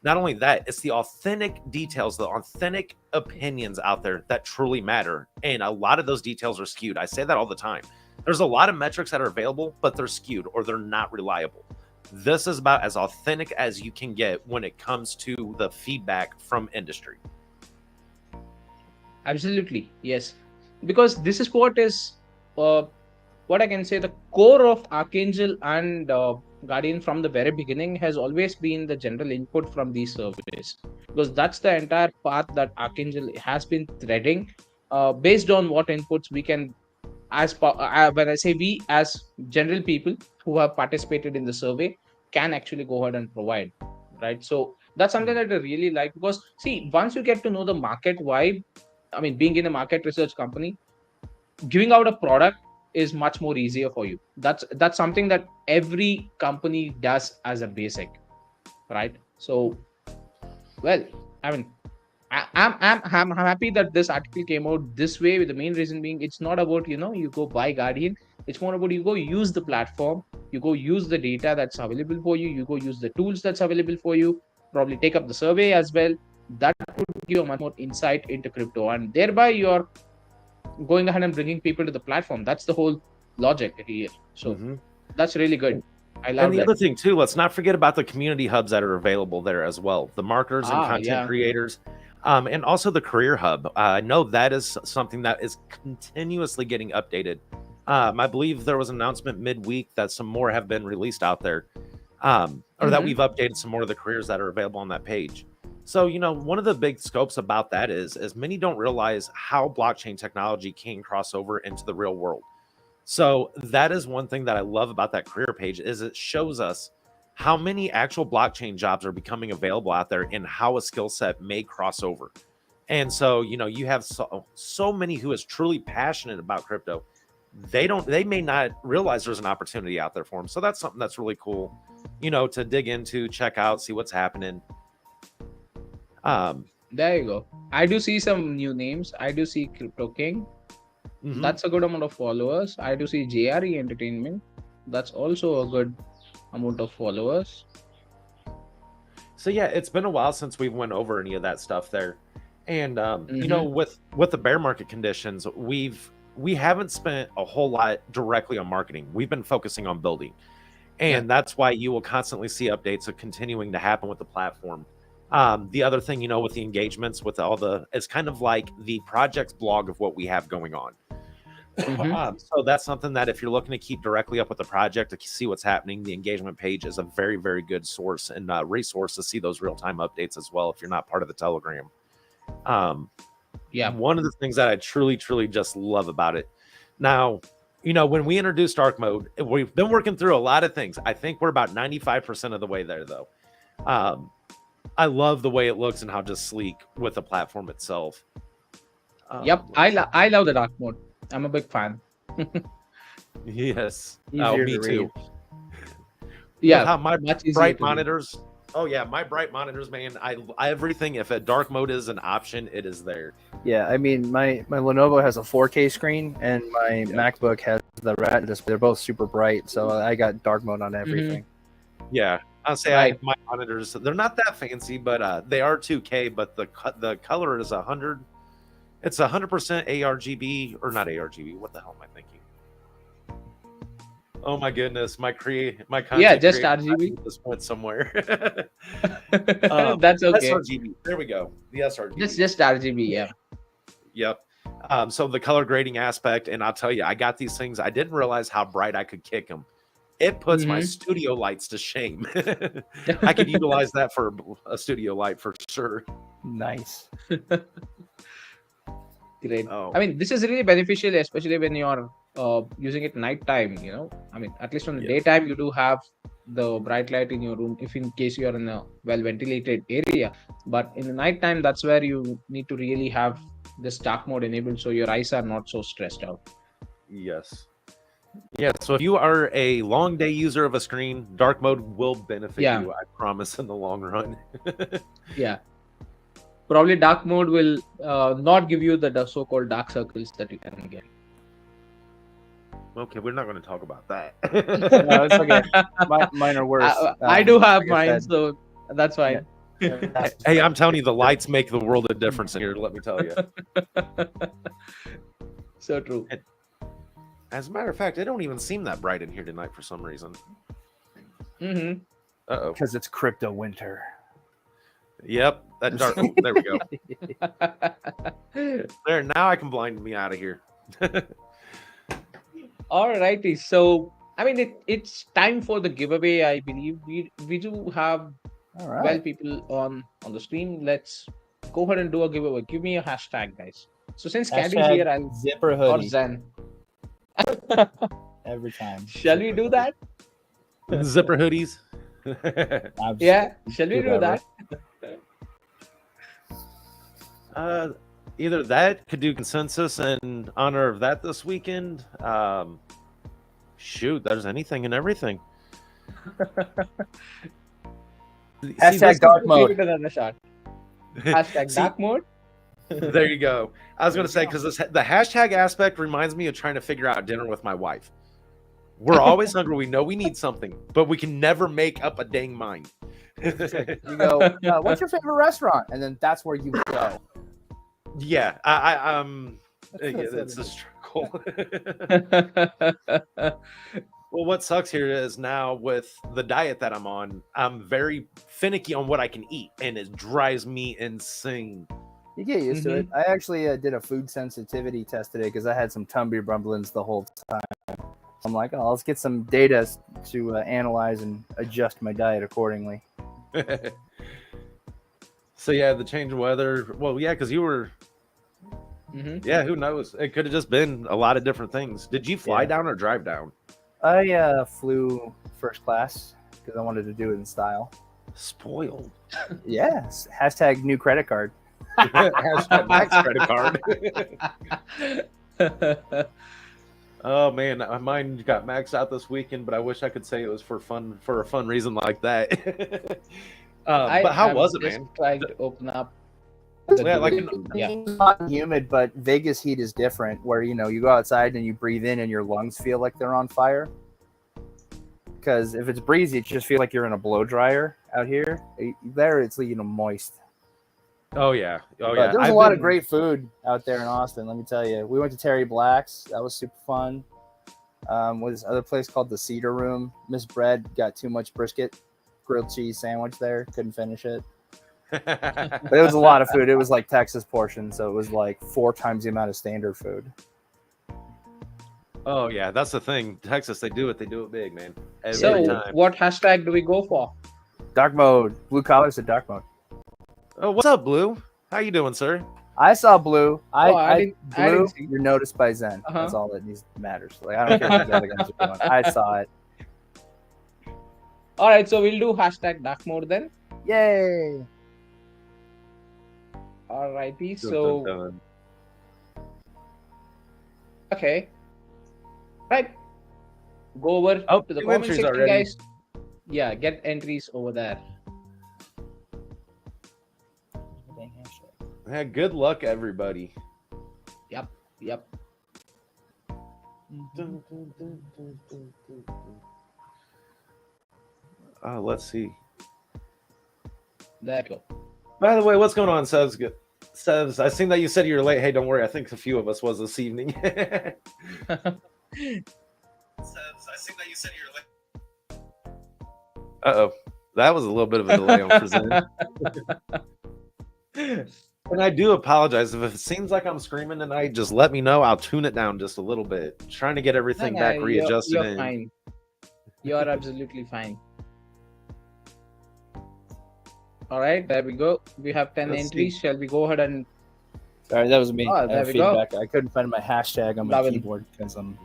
[SPEAKER 2] Not only that, it's the authentic details, the authentic opinions out there that truly matter. And a lot of those details are skewed. I say that all the time. There's a lot of metrics that are available, but they're skewed or they're not reliable. This is about as authentic as you can get when it comes to the feedback from industry.
[SPEAKER 1] Absolutely, yes. Because this is what is, what I can say, the core of Archangel and Guardian from the very beginning has always been the general input from these surveys. Because that's the entire path that Archangel has been threading, based on what inputs we can, when I say we, as general people who have participated in the survey, can actually go ahead and provide, right? So that's something that I really like, because see, once you get to know the market vibe, I mean, being in a market research company, giving out a product is much more easier for you. That's something that every company does as a basic, right? So, well, I mean, I'm happy that this article came out this way, with the main reason being, it's not about, you go buy Guardian. It's more about you go use the platform, you go use the data that's available for you, you go use the tools that's available for you, probably take up the survey as well. That would give you much more insight into crypto, and thereby you're going ahead and bringing people to the platform. That's the whole logic here. So that's really good. I love
[SPEAKER 2] And the
[SPEAKER 1] that.
[SPEAKER 2] other thing too, let's not forget about the community hubs that are available there as well. The marketers and content creators, and also the career hub. I know that is something that is continuously getting updated I believe there was an announcement midweek that some more have been released out there, or that we've updated some more of the careers that are available on that page. So, one of the big scopes about that is many don't realize how blockchain technology can cross over into the real world. So that is one thing that I love about that career page is it shows us how many actual blockchain jobs are becoming available out there and how a skill set may cross over. And so, you have so many who is truly passionate about crypto. They may not realize there's an opportunity out there for them. So that's something that's really cool, to dig into, check out, see what's happening.
[SPEAKER 1] There you go. I do see some new names. I do see Crypto King. That's a good amount of followers. I do see JRE Entertainment. That's also a good amount of followers.
[SPEAKER 2] So yeah, it's been a while since we went over any of that stuff there. And with the bear market conditions, we haven't spent a whole lot directly on marketing. We've been focusing on building. And that's why you will constantly see updates of continuing to happen with the platform. The other thing, with the engagements, with it's kind of like the project's blog of what we have going on. So that's something that if you're looking to keep directly up with the project to see what's happening, the engagement page is a very, very good source and resource to see those real-time updates as well if you're not part of the Telegram. One of the things that I truly, truly just love about it. Now, when we introduced dark mode, we've been working through a lot of things. I think we're about 95% of the way there, though. I love the way it looks and how just sleek with the platform itself.
[SPEAKER 1] I love the dark mode. I'm a big fan.
[SPEAKER 2] Yes.
[SPEAKER 3] Easier
[SPEAKER 2] Me
[SPEAKER 3] to
[SPEAKER 2] too.
[SPEAKER 1] Yeah.
[SPEAKER 2] My
[SPEAKER 1] much easier
[SPEAKER 2] bright
[SPEAKER 1] to read.
[SPEAKER 2] monitors. Oh yeah, my bright monitors, man. I everything. If a dark mode is an option, it is there.
[SPEAKER 3] Yeah, I mean, my Lenovo has a 4K screen, and my MacBook has the Retina display. They're both super bright, so I got dark mode on everything.
[SPEAKER 2] Yeah, I'll say
[SPEAKER 1] Right.
[SPEAKER 2] my monitors. They're not that fancy, but they are 2K. But the color is 100. It's 100% ARGB or not ARGB. What the hell am I thinking? Oh my goodness, my content
[SPEAKER 1] just
[SPEAKER 2] creation
[SPEAKER 1] RGB.
[SPEAKER 2] just went somewhere.
[SPEAKER 1] That's okay.
[SPEAKER 2] sRGB. There we go. The sRGB.
[SPEAKER 1] Just RGB. Yeah.
[SPEAKER 2] Yep. So the color grading aspect, and I'll tell you, I got these things. I didn't realize how bright I could kick them. It puts my studio lights to shame. I could utilize that for a studio light for sure.
[SPEAKER 3] Nice.
[SPEAKER 1] Great.
[SPEAKER 2] Oh.
[SPEAKER 1] I mean, this is really beneficial, especially when you're using it nighttime. I mean, at least on the daytime, you do have the bright light in your room, if in case you are in a well ventilated area. But in the nighttime, that's where you need to really have this dark mode enabled, so your eyes are not so stressed out.
[SPEAKER 2] Yes. Yeah. So if you are a long day user of a screen, dark mode will benefit you. I promise in the long run.
[SPEAKER 1] Yeah. Probably dark mode will not give you the so-called dark circles that you can get.
[SPEAKER 2] Okay, we're not going to talk about that.
[SPEAKER 3] No, it's okay. Mine are worse.
[SPEAKER 1] I do have
[SPEAKER 3] like I
[SPEAKER 1] mine,
[SPEAKER 3] said.
[SPEAKER 1] so that's fine.
[SPEAKER 2] Hey, I'm telling you, the lights make the world of difference in here. Let me tell you.
[SPEAKER 1] So true.
[SPEAKER 2] As a matter of fact, it don't even seem that bright in here tonight for some reason. Uh-oh.
[SPEAKER 3] Because it's crypto winter.
[SPEAKER 2] Yep. That dark. Oh, there we go. There. Now I can blind me out of here.
[SPEAKER 1] Alrighty. So, I mean, it's time for the giveaway. I believe we do have
[SPEAKER 3] All right.
[SPEAKER 1] 12 people on the stream. Let's go ahead and do a giveaway. Give me a hashtag, guys. So since Candy's
[SPEAKER 3] Hashtag
[SPEAKER 1] here, I'll
[SPEAKER 3] zipper
[SPEAKER 1] or
[SPEAKER 3] hoodie
[SPEAKER 1] Zen.
[SPEAKER 3] every time.
[SPEAKER 1] Shall we do that?
[SPEAKER 2] Zipper hoodies.
[SPEAKER 1] Yeah. Shall we do
[SPEAKER 3] Whatever.
[SPEAKER 1] that?
[SPEAKER 2] Either that, could do consensus in honor of that this weekend. Shoot, there's anything and everything.
[SPEAKER 3] Hashtag dark
[SPEAKER 1] Give
[SPEAKER 3] mode.
[SPEAKER 1] it another shot. Hashtag
[SPEAKER 2] See-
[SPEAKER 1] dark mode.
[SPEAKER 2] There you go. I was going to say, because the hashtag aspect reminds me of trying to figure out dinner with my wife. We're always hungry. We know we need something, but we can never make up a dang mind.
[SPEAKER 3] You go, what's your favorite restaurant? And then that's where you go.
[SPEAKER 2] Yeah, it's a struggle. Well, what sucks here is now with the diet that I'm on, I'm very finicky on what I can eat, and it drives me insane.
[SPEAKER 3] You get used to it. I actually did a food sensitivity test today because I had some tummy rumblings the whole time. I'm like, oh, let's get some data to analyze and adjust my diet accordingly.
[SPEAKER 2] So yeah, the change of weather. Well, yeah, because you were. Yeah, who knows? It could have just been a lot of different things. Did you fly down or drive down?
[SPEAKER 3] I flew first class because I wanted to do it in style.
[SPEAKER 2] Spoiled.
[SPEAKER 3] Yes. Hashtag new credit card.
[SPEAKER 2] Hashtag Max credit card. Oh man, mine got maxed out this weekend, but I wish I could say it was for a fun reason like that. But how was it, man?
[SPEAKER 1] Trying to open up.
[SPEAKER 2] Yeah, like
[SPEAKER 3] It's hot and humid, but Vegas heat is different. Where you go outside and you breathe in, and your lungs feel like they're on fire. Because if it's breezy, it just feels like you're in a blow dryer. Out here, there it's moist.
[SPEAKER 2] Oh yeah,
[SPEAKER 3] But there was a lot of great food out there in Austin. Let me tell you, we went to Terry Black's. That was super fun. With this other place called the Cedar Room. Miss Bread got too much brisket, grilled cheese sandwich there. Couldn't finish it. But it was a lot of food. It was like Texas portion, so it was like 4 times the amount of standard food.
[SPEAKER 2] Oh yeah, that's the thing. Texas, they do it big, man. Every time.
[SPEAKER 1] What hashtag do we go for?
[SPEAKER 3] Dark mode. Blue collar said dark mode.
[SPEAKER 2] Oh, what's up, Blue? How you doing, sir?
[SPEAKER 3] I saw Blue.
[SPEAKER 1] I
[SPEAKER 3] Blue,
[SPEAKER 1] didn't see.
[SPEAKER 3] you're noticed by Zen. That's all that matters. Like, I don't care what the other guys are doing. I saw it.
[SPEAKER 1] All right, so we'll do hashtag dark mode then.
[SPEAKER 3] Yay!
[SPEAKER 1] All righty. So okay, right. Go over to the comment section,
[SPEAKER 2] already.
[SPEAKER 1] guys. Yeah, get entries over there.
[SPEAKER 2] Yeah, good luck, everybody.
[SPEAKER 1] Yep.
[SPEAKER 2] Let's see.
[SPEAKER 1] There you go.
[SPEAKER 2] By the way, what's going on, Sevs? Sevs, I seen that you said you were late. Hey, don't worry. I think a few of us was this evening. Sevs, I seen that you said you were late. Uh-oh. That was a little bit of a delay on presenting. And I do apologize. If it seems like I'm screaming tonight, just let me know. I'll tune it down just a little bit. Trying to get everything back readjusted.
[SPEAKER 1] You're fine. You're absolutely fine. All right, there we go. We have 10 entries. Shall we go ahead and...
[SPEAKER 3] Sorry, that was me.
[SPEAKER 1] There we go.
[SPEAKER 3] I couldn't find my hashtag on my keyboard because I'm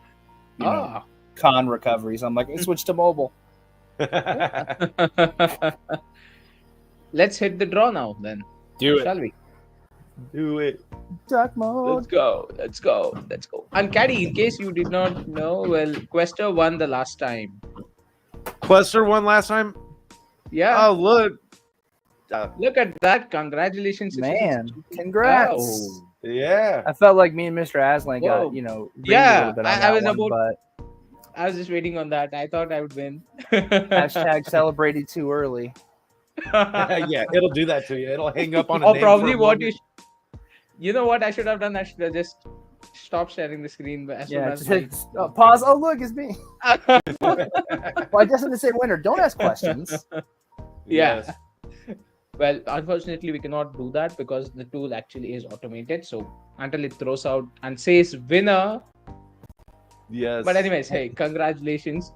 [SPEAKER 3] con recovery. So I'm like, I switched to mobile.
[SPEAKER 1] Let's hit the draw now then. Shall we?
[SPEAKER 2] Do it.
[SPEAKER 3] Dark mode.
[SPEAKER 1] Let's go. And Caddy, in case you did not know, well, Quester won the last time.
[SPEAKER 2] Quester won last time?
[SPEAKER 1] Yeah.
[SPEAKER 2] Oh, look.
[SPEAKER 1] Look at that. Congratulations.
[SPEAKER 3] Man, congrats.
[SPEAKER 1] Oh.
[SPEAKER 2] Yeah.
[SPEAKER 3] I felt like me and Mr. Aslan got, ringed a little bit on that one, but
[SPEAKER 1] I was just waiting on that. I thought I would win.
[SPEAKER 3] hashtag celebrated too early.
[SPEAKER 2] Yeah, it'll do that to you. It'll hang up on a
[SPEAKER 1] or
[SPEAKER 2] name
[SPEAKER 1] probably
[SPEAKER 2] for a
[SPEAKER 1] what
[SPEAKER 2] moment.
[SPEAKER 1] you know what I should have done? I should have just stopped sharing the screen. But
[SPEAKER 3] Just hit, pause. Oh, look, it's me. Well, I just didn't say winner. Don't ask questions.
[SPEAKER 1] Yeah.
[SPEAKER 2] Yes.
[SPEAKER 1] Well, unfortunately, we cannot do that because the tool actually is automated. So until it throws out and says winner.
[SPEAKER 2] Yes.
[SPEAKER 1] But anyways, hey, congratulations.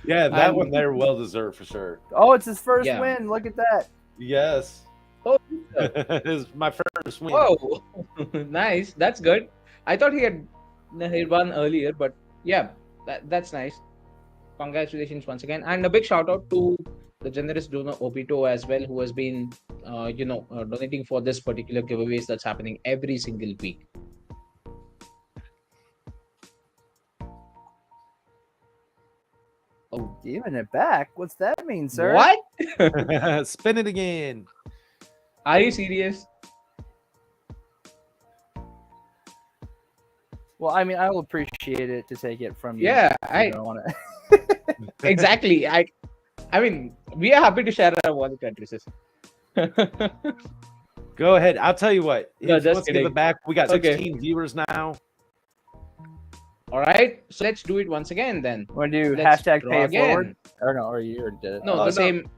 [SPEAKER 2] Yeah, that one there well deserved for sure.
[SPEAKER 3] Oh, it's his first win. Look at that.
[SPEAKER 2] Yes.
[SPEAKER 1] Oh,
[SPEAKER 2] it's my first win.
[SPEAKER 1] oh, nice. That's good. I thought he had won earlier, but yeah, that's nice. Congratulations once again, and a big shout out to the generous donor Obito as well, who has been, donating for this particular giveaways that's happening every single week.
[SPEAKER 3] Oh, giving it back. What's that mean, sir?
[SPEAKER 1] What?
[SPEAKER 2] Spin it again.
[SPEAKER 1] Are you serious?
[SPEAKER 3] Well, I mean, I will appreciate it to take it from you.
[SPEAKER 1] Yeah,
[SPEAKER 3] I don't want to.
[SPEAKER 1] Exactly. I mean, we are happy to share our wallet addresses.
[SPEAKER 2] Go ahead. I'll tell you what.
[SPEAKER 1] No,
[SPEAKER 2] If you
[SPEAKER 1] just
[SPEAKER 2] want to give
[SPEAKER 1] kidding.
[SPEAKER 2] it back, we got
[SPEAKER 1] Okay.
[SPEAKER 2] 16 viewers now.
[SPEAKER 1] All right, so let's do it once again then.
[SPEAKER 3] Want to do
[SPEAKER 1] Let's
[SPEAKER 3] hashtag
[SPEAKER 1] draw
[SPEAKER 3] pay it
[SPEAKER 1] again.
[SPEAKER 3] forward? Or no, or you already did it.
[SPEAKER 1] No,
[SPEAKER 3] Oh,
[SPEAKER 1] the same.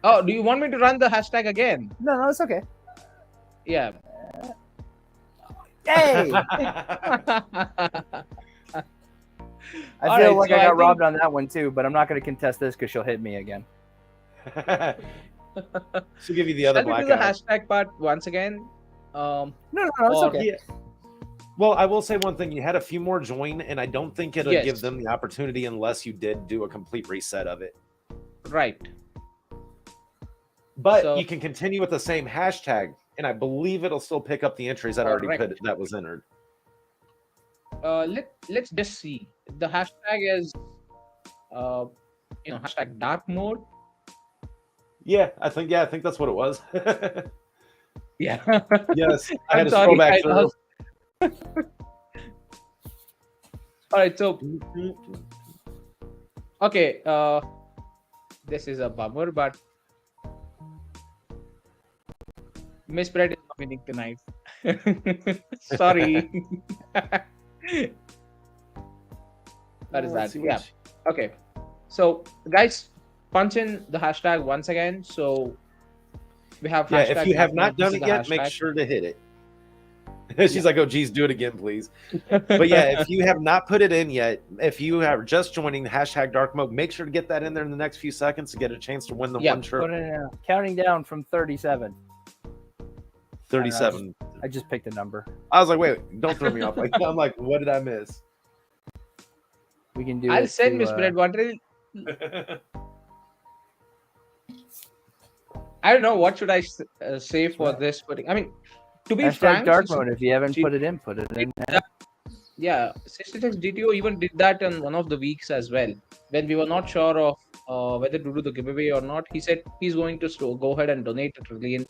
[SPEAKER 1] Oh, do you want me to run the hashtag again?
[SPEAKER 3] No, it's okay.
[SPEAKER 1] Yeah.
[SPEAKER 3] Hey! I
[SPEAKER 1] All
[SPEAKER 3] feel
[SPEAKER 1] right,
[SPEAKER 3] like
[SPEAKER 1] so
[SPEAKER 3] I got
[SPEAKER 1] think-
[SPEAKER 3] robbed on that one too, but I'm not going to contest this because she'll hit me again.
[SPEAKER 2] She'll give you the other
[SPEAKER 1] Shall we
[SPEAKER 2] black
[SPEAKER 1] do the
[SPEAKER 2] eye.
[SPEAKER 1] hashtag part once again?
[SPEAKER 3] No, it's
[SPEAKER 1] Or-
[SPEAKER 3] okay.
[SPEAKER 2] Yeah. Well, I will say one thing. You had a few more join, and I don't think it'll
[SPEAKER 1] Yes.
[SPEAKER 2] give them the opportunity unless you did do a complete reset of it.
[SPEAKER 1] Right.
[SPEAKER 2] But
[SPEAKER 1] So-
[SPEAKER 2] you can continue with the same hashtag, and I believe it'll still pick up the entries that
[SPEAKER 1] Correct.
[SPEAKER 2] that was entered.
[SPEAKER 1] Let's just see. The hashtag is hashtag dark mode.
[SPEAKER 2] Yeah, I think that's what it was.
[SPEAKER 1] Yeah.
[SPEAKER 2] Yes, I
[SPEAKER 1] I'm
[SPEAKER 2] had to
[SPEAKER 1] sorry,
[SPEAKER 2] scroll back
[SPEAKER 1] I
[SPEAKER 2] through.
[SPEAKER 1] was- All right, so okay, this is a bummer, but Miss Bread is not winning tonight. Sorry. That is that. Yeah. Okay. So guys, punch in the hashtag once again. So we have
[SPEAKER 2] Yeah,
[SPEAKER 1] hashtag
[SPEAKER 2] if you have
[SPEAKER 1] dark
[SPEAKER 2] not
[SPEAKER 1] mode. This
[SPEAKER 2] done
[SPEAKER 1] is
[SPEAKER 2] it
[SPEAKER 1] the
[SPEAKER 2] yet, make
[SPEAKER 1] hashtag.
[SPEAKER 2] sure to hit it. She's like, "Oh, geez, do it again, please." But yeah, if you have not put it in yet, if you are just joining the hashtag dark mode, make sure to get that in there in the next few seconds to get a chance to win the
[SPEAKER 1] Yeah,
[SPEAKER 2] one trip.
[SPEAKER 3] Put it in, counting down from 37.
[SPEAKER 2] 37.
[SPEAKER 3] I just picked a number.
[SPEAKER 2] I was like, wait, don't throw me off. Like, I'm like, what did I miss?
[SPEAKER 3] We can do.
[SPEAKER 1] I'll
[SPEAKER 3] it
[SPEAKER 1] send
[SPEAKER 3] to,
[SPEAKER 1] Miss Bread one. I don't know what should I say for this, but I mean, to be
[SPEAKER 3] hashtag
[SPEAKER 1] frank,
[SPEAKER 3] dark
[SPEAKER 1] since-
[SPEAKER 3] mode. If you haven't
[SPEAKER 1] G-
[SPEAKER 3] put it in, put it in.
[SPEAKER 1] yeah, 66 GTO even did that in one of the weeks as well. When we were not sure of whether to do the giveaway or not, he said he's going to go ahead and donate a trillion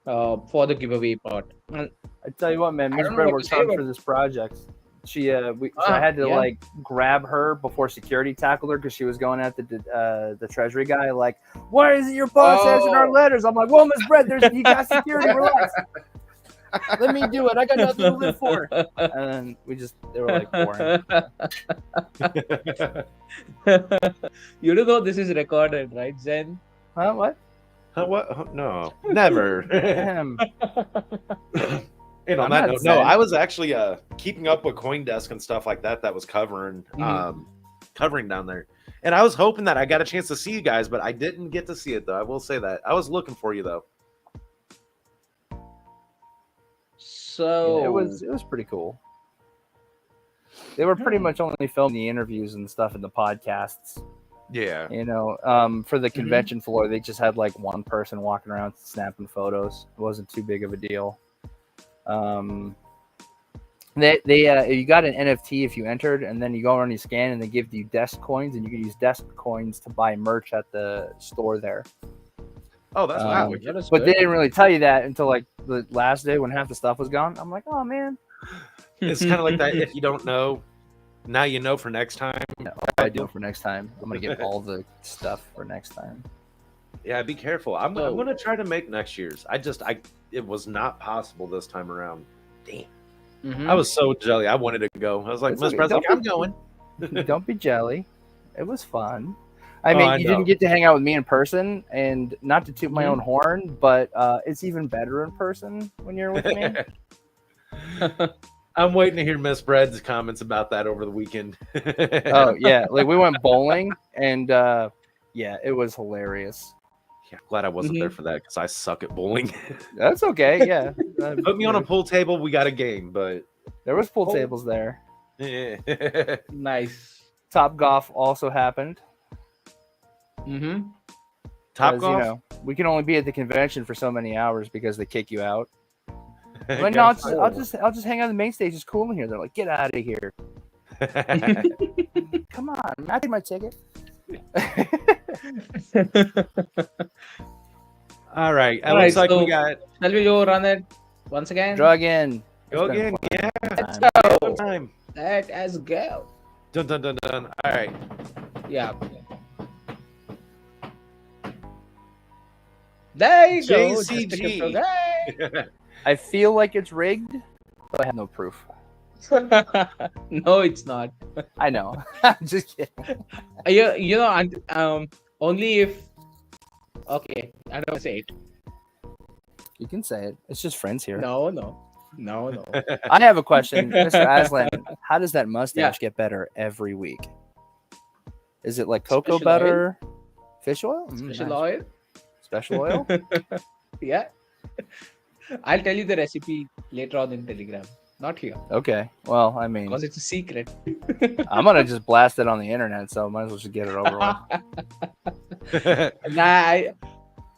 [SPEAKER 1] for the giveaway part. And
[SPEAKER 3] I tell you what, man,
[SPEAKER 1] I
[SPEAKER 3] Miss
[SPEAKER 1] don't know
[SPEAKER 3] Bread
[SPEAKER 1] what to
[SPEAKER 3] worked
[SPEAKER 1] say,
[SPEAKER 3] hard
[SPEAKER 1] but-
[SPEAKER 3] for this project. She, I had to
[SPEAKER 1] yeah.
[SPEAKER 3] like grab her before security tackled her because she was going at the treasury guy. Like, why isn't your boss answering our
[SPEAKER 1] Oh.
[SPEAKER 3] letters? I'm like, well, Miss Bread, you got security. Relax. Let me do it. I got nothing to live for. And then they were like boring.
[SPEAKER 1] You do know this is recorded, right, Zen?
[SPEAKER 3] Huh? What?
[SPEAKER 2] What? No, never.
[SPEAKER 3] Damn.
[SPEAKER 2] And on
[SPEAKER 3] I'm
[SPEAKER 2] that
[SPEAKER 3] not
[SPEAKER 2] note, no,
[SPEAKER 3] Zen.
[SPEAKER 2] I was actually keeping up with CoinDesk and stuff like that. That was covering down there, and I was hoping that I got a chance to see you guys, but I didn't get to see it though. I will say that I was looking for you though.
[SPEAKER 1] So
[SPEAKER 3] It was pretty cool. They were pretty much only filming the interviews and stuff in the podcasts.
[SPEAKER 2] Yeah,
[SPEAKER 3] For the convention floor, they just had like one person walking around snapping photos. It wasn't too big of a deal. You got an NFT if you entered, and then you go around, you scan, and they give you desk coins, and you can use desk coins to buy merch at the store there.
[SPEAKER 2] Oh, that's wow.
[SPEAKER 1] that is
[SPEAKER 3] But
[SPEAKER 1] good.
[SPEAKER 3] they didn't really tell you that until like the last day when half the stuff was gone. I'm like, oh man,
[SPEAKER 2] It's kind of like that. If you don't know, now you know for next time.
[SPEAKER 3] I do it for next time. I'm gonna get all the stuff for next time.
[SPEAKER 2] Yeah, be careful. I'm gonna try to make next year's. It was not possible this time around. Damn.
[SPEAKER 1] Mhm.
[SPEAKER 2] I was so jelly. I wanted to go. I was like,
[SPEAKER 3] It's
[SPEAKER 2] Miss
[SPEAKER 3] okay.
[SPEAKER 2] President,
[SPEAKER 3] Don't
[SPEAKER 2] I'm going.
[SPEAKER 3] Don't be jelly. It was fun. I
[SPEAKER 2] Oh,
[SPEAKER 3] mean,
[SPEAKER 2] I
[SPEAKER 3] you
[SPEAKER 2] know.
[SPEAKER 3] didn't get to hang out with me in person, and not to toot my
[SPEAKER 1] Mhm.
[SPEAKER 3] own horn, but it's even better in person when you're with me.
[SPEAKER 2] I'm waiting to hear Miss Bread's comments about that over the weekend.
[SPEAKER 3] Oh yeah, like we went bowling, and yeah, it was hilarious.
[SPEAKER 2] Yeah, glad I wasn't there for that because I suck at bowling.
[SPEAKER 3] That's okay. Yeah,
[SPEAKER 2] Put me on a pool table, we got a game, but
[SPEAKER 3] There was pool
[SPEAKER 2] Oh.
[SPEAKER 3] tables there.
[SPEAKER 1] Nice.
[SPEAKER 3] Top golf also happened.
[SPEAKER 1] Mm-hmm.
[SPEAKER 2] Top
[SPEAKER 3] 'cause,
[SPEAKER 2] golf.
[SPEAKER 3] we can only be at the convention for so many hours because they kick you out.
[SPEAKER 2] But
[SPEAKER 3] But no, I'll just hang out on the main stage. It's cool in here. They're like, get out of here. Come on, I take my ticket.
[SPEAKER 2] All right. It
[SPEAKER 1] All
[SPEAKER 2] looks
[SPEAKER 1] right,
[SPEAKER 2] like
[SPEAKER 1] so-
[SPEAKER 2] we got
[SPEAKER 1] Shall we go run it once again?
[SPEAKER 3] Drug in.
[SPEAKER 2] go
[SPEAKER 3] It's been
[SPEAKER 2] again.
[SPEAKER 3] fun.
[SPEAKER 2] Yeah.
[SPEAKER 1] Let's
[SPEAKER 3] Time.
[SPEAKER 1] go.
[SPEAKER 2] Time.
[SPEAKER 1] Let us go.
[SPEAKER 2] Dun dun dun dun. All right.
[SPEAKER 1] Yeah. There you go. Just a
[SPEAKER 2] JCG.
[SPEAKER 1] crypto guy.
[SPEAKER 3] I feel like it's rigged, but I have no proof.
[SPEAKER 1] No, it's not.
[SPEAKER 3] I know. I'm just kidding.
[SPEAKER 1] Only if. Okay, I don't say it.
[SPEAKER 3] You can say it. It's just friends here.
[SPEAKER 1] No. No, no.
[SPEAKER 3] I have a question, Mr. Aslan. How does that mustache
[SPEAKER 1] Yeah.
[SPEAKER 3] get better every week? Is it like cocoa
[SPEAKER 1] Special oil.
[SPEAKER 3] butter, fish oil,
[SPEAKER 1] Special
[SPEAKER 3] nice.
[SPEAKER 1] oil.
[SPEAKER 3] Special oil?
[SPEAKER 1] Yeah. I'll tell you the recipe later on in Telegram. Not here.
[SPEAKER 3] Okay. Well, I mean,
[SPEAKER 1] Because it's a secret.
[SPEAKER 3] I'm gonna just blast it on the internet, so might as well just get it over with.
[SPEAKER 1] Nah,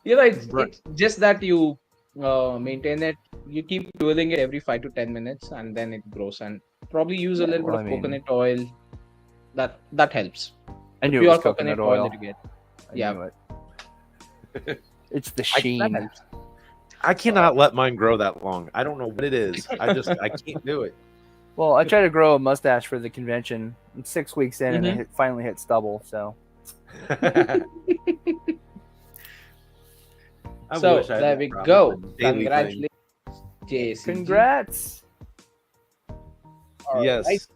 [SPEAKER 1] it's
[SPEAKER 2] Right.
[SPEAKER 1] just that you maintain it. You keep twirling it every 5 to 10 minutes, and then it grows. And probably use a
[SPEAKER 3] Yeah,
[SPEAKER 1] little
[SPEAKER 3] well,
[SPEAKER 1] bit
[SPEAKER 3] I
[SPEAKER 1] of
[SPEAKER 3] mean-
[SPEAKER 1] coconut oil. That helps.
[SPEAKER 3] I
[SPEAKER 1] The
[SPEAKER 3] knew it
[SPEAKER 1] pure
[SPEAKER 3] was coconut oil.
[SPEAKER 1] that you get.
[SPEAKER 3] I
[SPEAKER 1] Yeah.
[SPEAKER 3] knew it. It's the
[SPEAKER 1] That
[SPEAKER 3] sheen.
[SPEAKER 1] helps.
[SPEAKER 2] I cannot let mine grow that long. I don't know what it is. I can't do it.
[SPEAKER 3] Well, I tried to grow a mustache for the convention. I'm 6 weeks in, and
[SPEAKER 1] Mhm.
[SPEAKER 3] it finally hit stubble. So
[SPEAKER 2] I
[SPEAKER 1] So
[SPEAKER 2] wish I had
[SPEAKER 1] there
[SPEAKER 2] that
[SPEAKER 1] we
[SPEAKER 2] problem.
[SPEAKER 1] go.
[SPEAKER 2] It's a daily thing.
[SPEAKER 1] Congratulations, JCG.
[SPEAKER 3] congrats.
[SPEAKER 1] All
[SPEAKER 2] Yes.
[SPEAKER 1] right.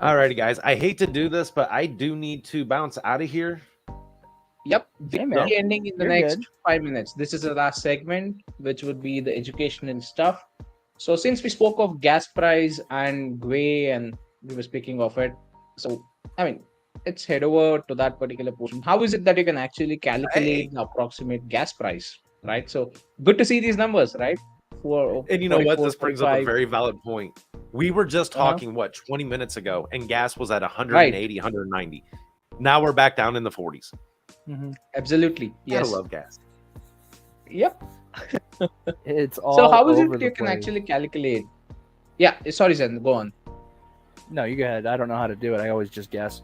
[SPEAKER 2] Alrighty, guys. I hate to do this, but I do need to bounce out of here.
[SPEAKER 1] Yep.
[SPEAKER 3] Hey,
[SPEAKER 1] We'll
[SPEAKER 3] man.
[SPEAKER 1] be ending in the
[SPEAKER 3] You're
[SPEAKER 1] next
[SPEAKER 3] good.
[SPEAKER 1] 5 minutes. This is the last segment, which would be the educational stuff. So since we spoke of gas price and GWE and we were speaking of it, so I mean, let's head over to that particular portion. How is it that you can actually calculate the approximate gas price, right? So good to see these numbers, right?
[SPEAKER 2] And you know what?
[SPEAKER 1] 44,
[SPEAKER 2] This brings up a
[SPEAKER 1] 45.
[SPEAKER 2] very valid point. We were just
[SPEAKER 1] Uh-huh.
[SPEAKER 2] talking, 20 minutes ago, and gas was at 180, 190. Now we're back down in the 40s.
[SPEAKER 1] Absolutely. Yes.
[SPEAKER 2] I love gas.
[SPEAKER 1] Yep.
[SPEAKER 3] It's all
[SPEAKER 1] So how is
[SPEAKER 3] over
[SPEAKER 1] it
[SPEAKER 3] the
[SPEAKER 1] you can
[SPEAKER 3] place.
[SPEAKER 1] actually calculate? Yeah. Sorry, Zen. Go on.
[SPEAKER 3] No, you go ahead. I don't know how to do it. I always just guess.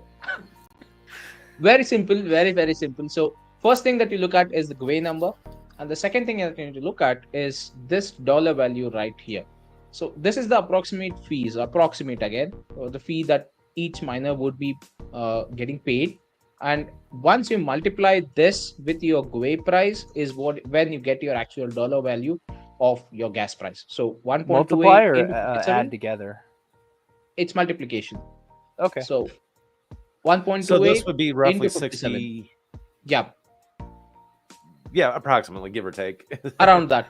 [SPEAKER 1] Very simple, very, very simple. So first thing that you look at is the GWE number. And the second thing that you need to look at is this dollar value right here. So this is the approximate fees, approximate again, or the fee that each miner would be getting paid. And once you multiply this with your GWE price is when you get your actual dollar value of your gas price. So 1.28
[SPEAKER 3] Multiply or
[SPEAKER 1] into
[SPEAKER 3] add
[SPEAKER 1] 57,
[SPEAKER 3] together?
[SPEAKER 1] it's multiplication.
[SPEAKER 3] Okay.
[SPEAKER 1] So 1.28
[SPEAKER 2] So this would be roughly
[SPEAKER 1] into 57.
[SPEAKER 2] 60.
[SPEAKER 1] Yeah,
[SPEAKER 2] Yeah, approximately, give or take.
[SPEAKER 1] around that.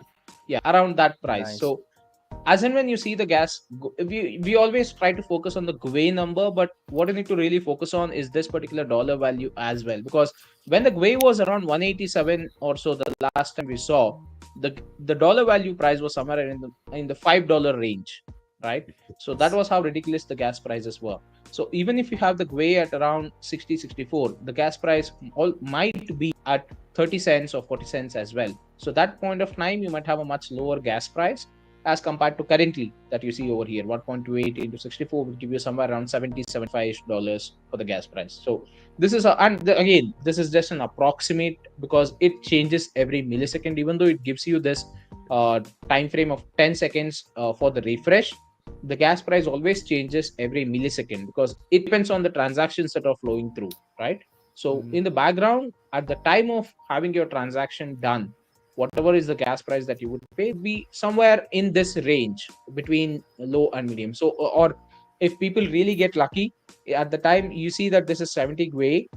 [SPEAKER 1] Yeah, around that price.
[SPEAKER 3] Nice.
[SPEAKER 1] So as and when you see the gas, we always try to focus on the GWE number, but what you need to really focus on is this particular dollar value as well, because when the GWE was around 187 or so, the last time we saw, the dollar value price was somewhere in the $5 range, right? So that was how ridiculous the gas prices were. So even if you have the GWE at around 60, 64, the gas price might be at 30 cents or 40 cents as well. So that point of time, you might have a much lower gas price as compared to currently that you see over here. 1.28 into 64 will give you somewhere around 70, $75 for the gas price. So this is again, this is just an approximate because it changes every millisecond, even though it gives you this time frame of 10 seconds for the refresh. The gas price always changes every millisecond because it depends on the transactions that are flowing through, right? So in the background, at the time of having your transaction done, whatever is the gas price that you would pay be somewhere in this range between low and medium. So, or if people really get lucky, at the time you see that this is 70 GWE,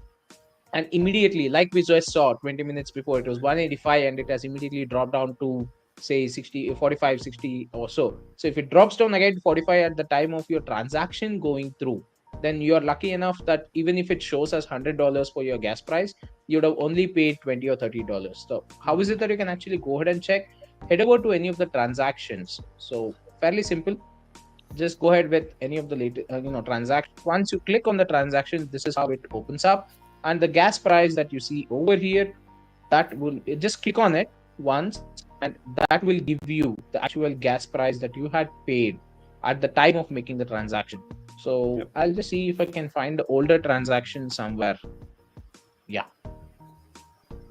[SPEAKER 1] and immediately, like we just saw 20 minutes before, it was 185 and it has immediately dropped down to say 60, 45, 60 or so. So if it drops down again to 45 at the time of your transaction going through, then you're lucky enough that even if it shows as $100 for your gas price, you'd have only paid $20 or $30. So how is it that you can actually go ahead and check? Head over to any of the transactions. So fairly simple. Just go ahead with any of the latest, transaction. Once you click on the transaction, this is how it opens up. And the gas price that you see over here, that will just click on it once, and that will give you the actual gas price that you had paid at the time of making the transaction. So
[SPEAKER 2] Yep.
[SPEAKER 1] I'll just see if I can find the older transaction somewhere.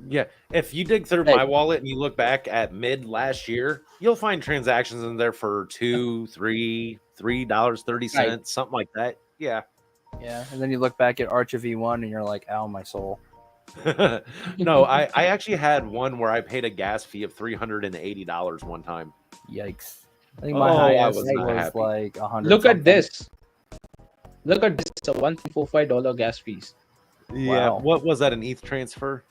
[SPEAKER 2] Yeah, if you dig through
[SPEAKER 1] Right.
[SPEAKER 2] my wallet and you look back at mid last year, you'll find transactions in there for $3.30, something like that. Yeah.
[SPEAKER 3] Yeah. And then you look back at ARCHA V1 and you're like, ow, my soul.
[SPEAKER 2] No, I actually had one where I paid a gas fee of $380 one time.
[SPEAKER 3] Yikes. I think my
[SPEAKER 2] Oh, I
[SPEAKER 3] highest
[SPEAKER 2] was
[SPEAKER 3] was,
[SPEAKER 2] not happy.
[SPEAKER 3] like 100.
[SPEAKER 1] Look at
[SPEAKER 3] something.
[SPEAKER 1] this. Look at this. It's a $1.45 gas fees.
[SPEAKER 2] Yeah.
[SPEAKER 3] Wow.
[SPEAKER 2] What was that, an ETH transfer?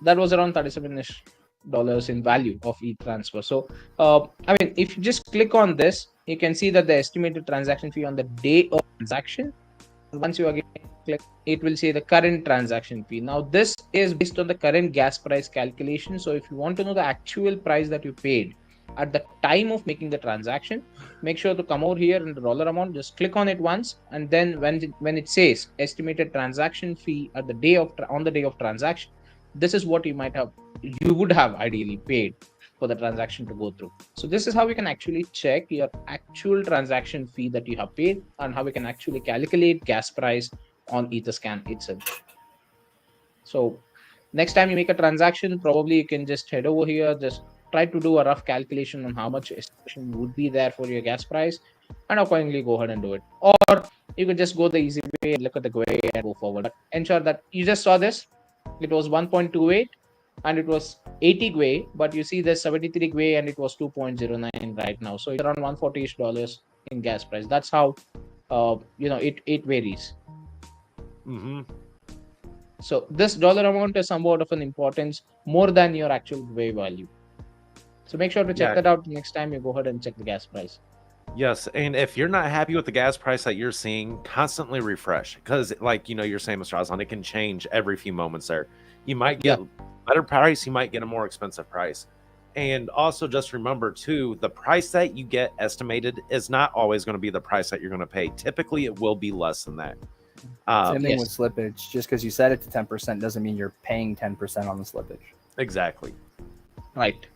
[SPEAKER 1] That was around 37-ish dollars in value of each transfer. So, I mean, if you just click on this, you can see that the estimated transaction fee on the day of transaction. Once you again click, it will say the current transaction fee. Now, this is based on the current gas price calculation. So, if you want to know the actual price that you paid at the time of making the transaction, make sure to come over here in the dollar amount. Just click on it once, and then when it says estimated transaction fee at the day of on the day of transaction, this is what you would have ideally paid for the transaction to go through. So this is how we can actually check your actual transaction fee that you have paid, and how we can actually calculate gas price on Etherscan itself. So next time you make a transaction, probably you can just head over here, just try to do a rough calculation on how much estimation would be there for your gas price, and accordingly go ahead and do it. Or you could just go the easy way, look at the way and go forward. But ensure that you just saw this, it was 1.28 and it was 80 gwei, but you see there's 73 gwei and it was 2.09 right now. So it's around $140 in gas price. That's how it varies.
[SPEAKER 2] Mm-hmm.
[SPEAKER 1] So this dollar amount is somewhat of an importance more than your actual gwei value. So make sure to check that out next time you go ahead and check the gas price.
[SPEAKER 2] Yes, and if you're not happy with the gas price that you're seeing, constantly refresh, because like you're saying, Mr. Aslan, it can change every few moments there. You might get a better price, you might get a more expensive price. And also just remember too, the price that you get estimated is not always going to be the price that you're going to pay. Typically it will be less than that.
[SPEAKER 3] Same thing with slippage. Just because you set it to 10% doesn't mean you're paying 10% on the slippage.
[SPEAKER 2] Exactly.
[SPEAKER 1] Right.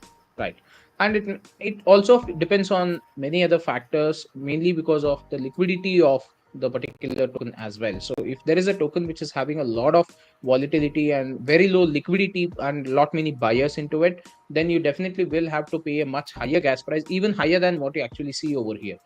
[SPEAKER 1] And it also depends on many other factors, mainly because of the liquidity of the particular token as well. So if there is a token which is having a lot of volatility and very low liquidity and lot many buyers into it, then you definitely will have to pay a much higher gas price, even higher than what you actually see over here.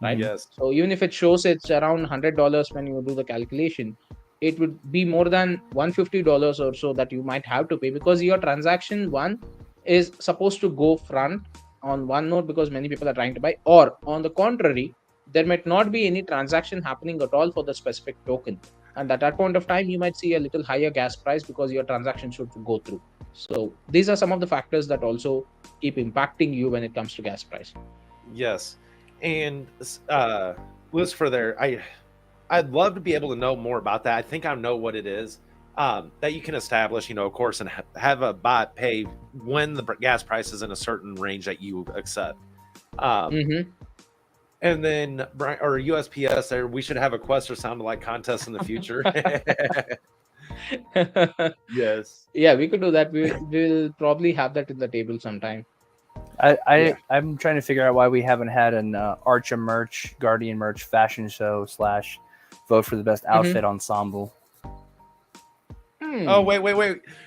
[SPEAKER 1] Right?
[SPEAKER 2] Yes.
[SPEAKER 1] So even if it shows it's around $100 when you do the calculation, it would be more than $150 or so that you might have to pay, because your transaction one is supposed to go front on one node because many people are trying to buy, or on the contrary, there might not be any transaction happening at all for the specific token, and at that point of time you might see a little higher gas price because your transaction should go through. So these are some of the factors that also keep impacting you when it comes to gas price.
[SPEAKER 2] Yes. And Lucifer there, I'd love to be able to know more about that. I think I know what it is. That you can establish, of course, and have a bot pay when the gas price is in a certain range that you accept. And then, or USPS, there, we should have a Quest or Sound Alike contest in the future. Yes.
[SPEAKER 1] Yeah, we could do that. We'll probably have that in the table sometime.
[SPEAKER 3] I'm trying to figure out why we haven't had an ARCHA merch, Guardian merch fashion show / vote for the best outfit ensemble.
[SPEAKER 2] Oh, wait.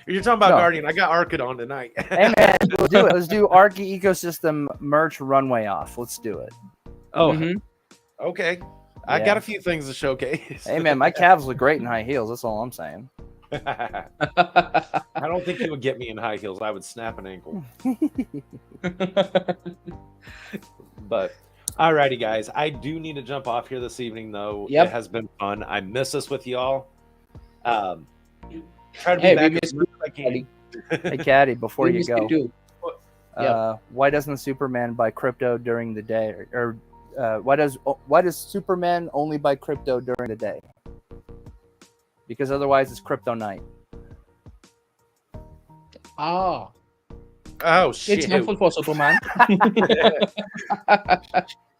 [SPEAKER 2] You're talking about Guardian. I got ARCHA on tonight.
[SPEAKER 3] Hey, man, we'll do it. Let's do ARCHA Ecosystem merch runway off. Let's do it.
[SPEAKER 2] Oh, okay. I got a few things to showcase.
[SPEAKER 3] Hey, man, my calves look great in high heels. That's all I'm saying.
[SPEAKER 2] I don't think you would get me in high heels. I would snap an ankle. But, alrighty, guys. I do need to jump off here this evening, though. Yep. It has been fun. I miss this with y'all. Try to be back as much as I can.
[SPEAKER 3] Hey, Caddy, before you go, why doesn't Superman buy crypto during the day? Or why does Superman only buy crypto during the day? Because otherwise it's crypto night.
[SPEAKER 1] Oh
[SPEAKER 2] shit!
[SPEAKER 1] It's helpful for Superman.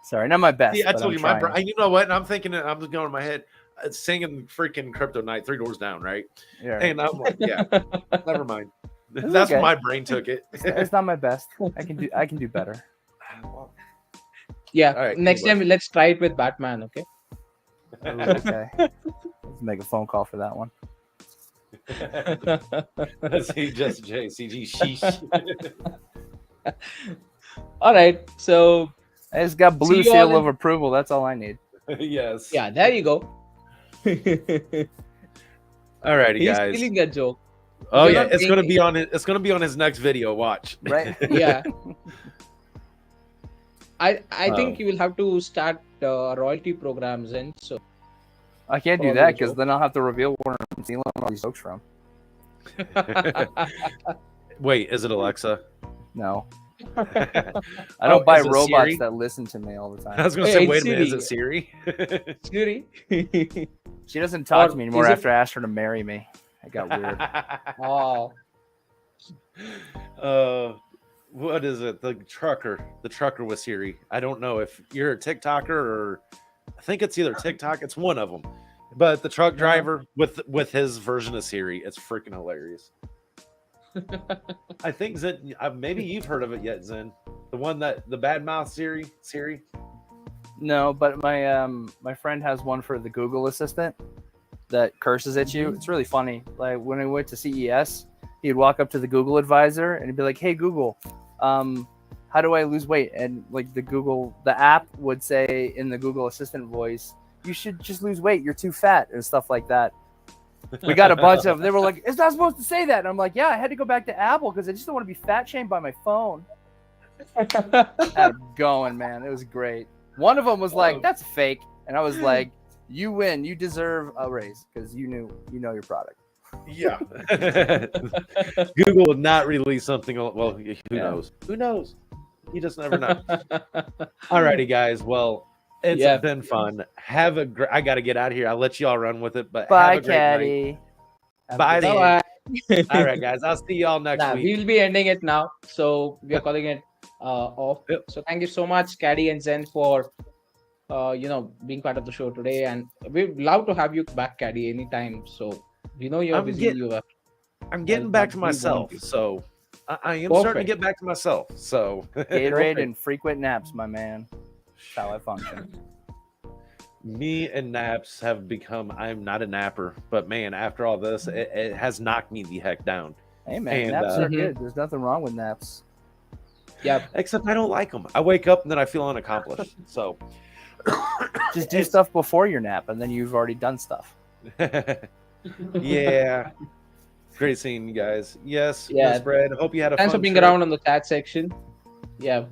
[SPEAKER 3] Sorry, not my best.
[SPEAKER 2] See, I told you my brain. You know what? And I'm thinking, I'm just going in my head, singing freaking Crypto Night, 3 Doors Down, right?
[SPEAKER 3] Yeah.
[SPEAKER 2] And I'm like, yeah, never mind. That's okay. My brain took it.
[SPEAKER 3] It's not my best. I can do better.
[SPEAKER 1] Yeah. Right, next time let's try it with Batman. Okay.
[SPEAKER 3] Okay. Let's make a phone call for that one.
[SPEAKER 2] See, just JCG. Sheesh.
[SPEAKER 1] All right. So
[SPEAKER 3] I just got blue seal of approval. That's all I need.
[SPEAKER 2] Yes.
[SPEAKER 1] Yeah. There you go.
[SPEAKER 2] Alrighty, guys.
[SPEAKER 1] He's stealing a joke.
[SPEAKER 2] Oh yeah, it's gonna be on it. It's gonna be on his next video. Watch.
[SPEAKER 3] Right.
[SPEAKER 1] Yeah. I think you will have to start royalty programs, and so
[SPEAKER 3] I can't do that because then I'll have to reveal where I'm stealing all these jokes from.
[SPEAKER 2] Wait, is it Alexa?
[SPEAKER 3] No,
[SPEAKER 2] I
[SPEAKER 3] I don't buy
[SPEAKER 2] is it
[SPEAKER 3] robots
[SPEAKER 2] Siri?
[SPEAKER 3] that listen to me all the
[SPEAKER 2] I
[SPEAKER 3] time.
[SPEAKER 2] was gonna
[SPEAKER 1] Hey,
[SPEAKER 2] say,
[SPEAKER 1] it's
[SPEAKER 2] wait a minute, is
[SPEAKER 1] Siri.
[SPEAKER 2] it Siri?
[SPEAKER 1] Siri.
[SPEAKER 3] She doesn't talk
[SPEAKER 1] Or
[SPEAKER 3] to me anymore
[SPEAKER 1] is it-
[SPEAKER 3] after I asked her to marry me. It got weird.
[SPEAKER 1] Oh,
[SPEAKER 2] What is it? The trucker with Siri. I don't know if you're a TikToker or I think it's either TikTok. It's one of them. But the truck driver with his version of Siri, it's freaking hilarious. I think Zen, maybe you've heard of it yet, Zen. The one that the bad mouth Siri.
[SPEAKER 3] No, but my friend has one for the Google Assistant that curses at you. It's really funny. Like when I went to CES, he'd walk up to the Google advisor and he'd be like, "Hey Google, how do I lose weight?" And like the app would say in the Google Assistant voice, "You should just lose weight. You're too fat," and stuff like that. We got a bunch of. They were like, "It's not supposed to say that." And I'm like, "Yeah, I had to go back to Apple because I just don't want to be fat shamed by my phone." Had it going, man. It was great. One of them was like, "That's fake," and I was like, "You win. You deserve a raise because you know your product."
[SPEAKER 2] Yeah. Google would not release something. Well, who knows? Who knows? You just never know. Alrighty, guys. Well, it's
[SPEAKER 1] Yeah.
[SPEAKER 2] been fun. Have a great. I got to get out of here. I'll let you all run with it. But
[SPEAKER 3] Bye,
[SPEAKER 2] have a great night.
[SPEAKER 3] Caddy. Have a
[SPEAKER 2] Bye,
[SPEAKER 3] good
[SPEAKER 2] then.
[SPEAKER 1] bye.
[SPEAKER 2] All right, guys. I'll see y'all next
[SPEAKER 1] Nah,
[SPEAKER 2] week.
[SPEAKER 1] we'll be ending it now. So we are calling it off.
[SPEAKER 2] Yep.
[SPEAKER 1] So thank you so much, Caddy and Zen, for being part of the show today. And we'd love to have you back, Caddy, anytime. So we know you're busy.
[SPEAKER 2] I'm getting back to myself. So I am starting to get back to myself. So
[SPEAKER 3] Gatorade and frequent naps, my man. That's how I function.
[SPEAKER 2] Me and naps have become. I'm not a napper, but man, after all this, it has knocked me the heck down.
[SPEAKER 3] Hey man,
[SPEAKER 2] And,
[SPEAKER 3] naps are
[SPEAKER 1] Mhm.
[SPEAKER 3] good. There's nothing wrong with naps.
[SPEAKER 1] Yeah.
[SPEAKER 2] Except I don't like them. I wake up and then I feel unaccomplished. So
[SPEAKER 3] Just do stuff before your nap, and then you've already done stuff.
[SPEAKER 2] yeah. Great seeing you guys. Yes,
[SPEAKER 1] Yeah.
[SPEAKER 2] Miss Brad. Hope you had a
[SPEAKER 1] Thanks for
[SPEAKER 2] fun
[SPEAKER 1] being
[SPEAKER 2] trip.
[SPEAKER 1] around on the chat section. Yeah.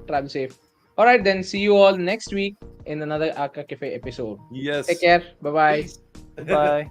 [SPEAKER 1] Travel safe. All right, then. See you all next week in another ARCHA Cafe episode.
[SPEAKER 2] Yes.
[SPEAKER 1] Take care. Bye bye.
[SPEAKER 3] Bye.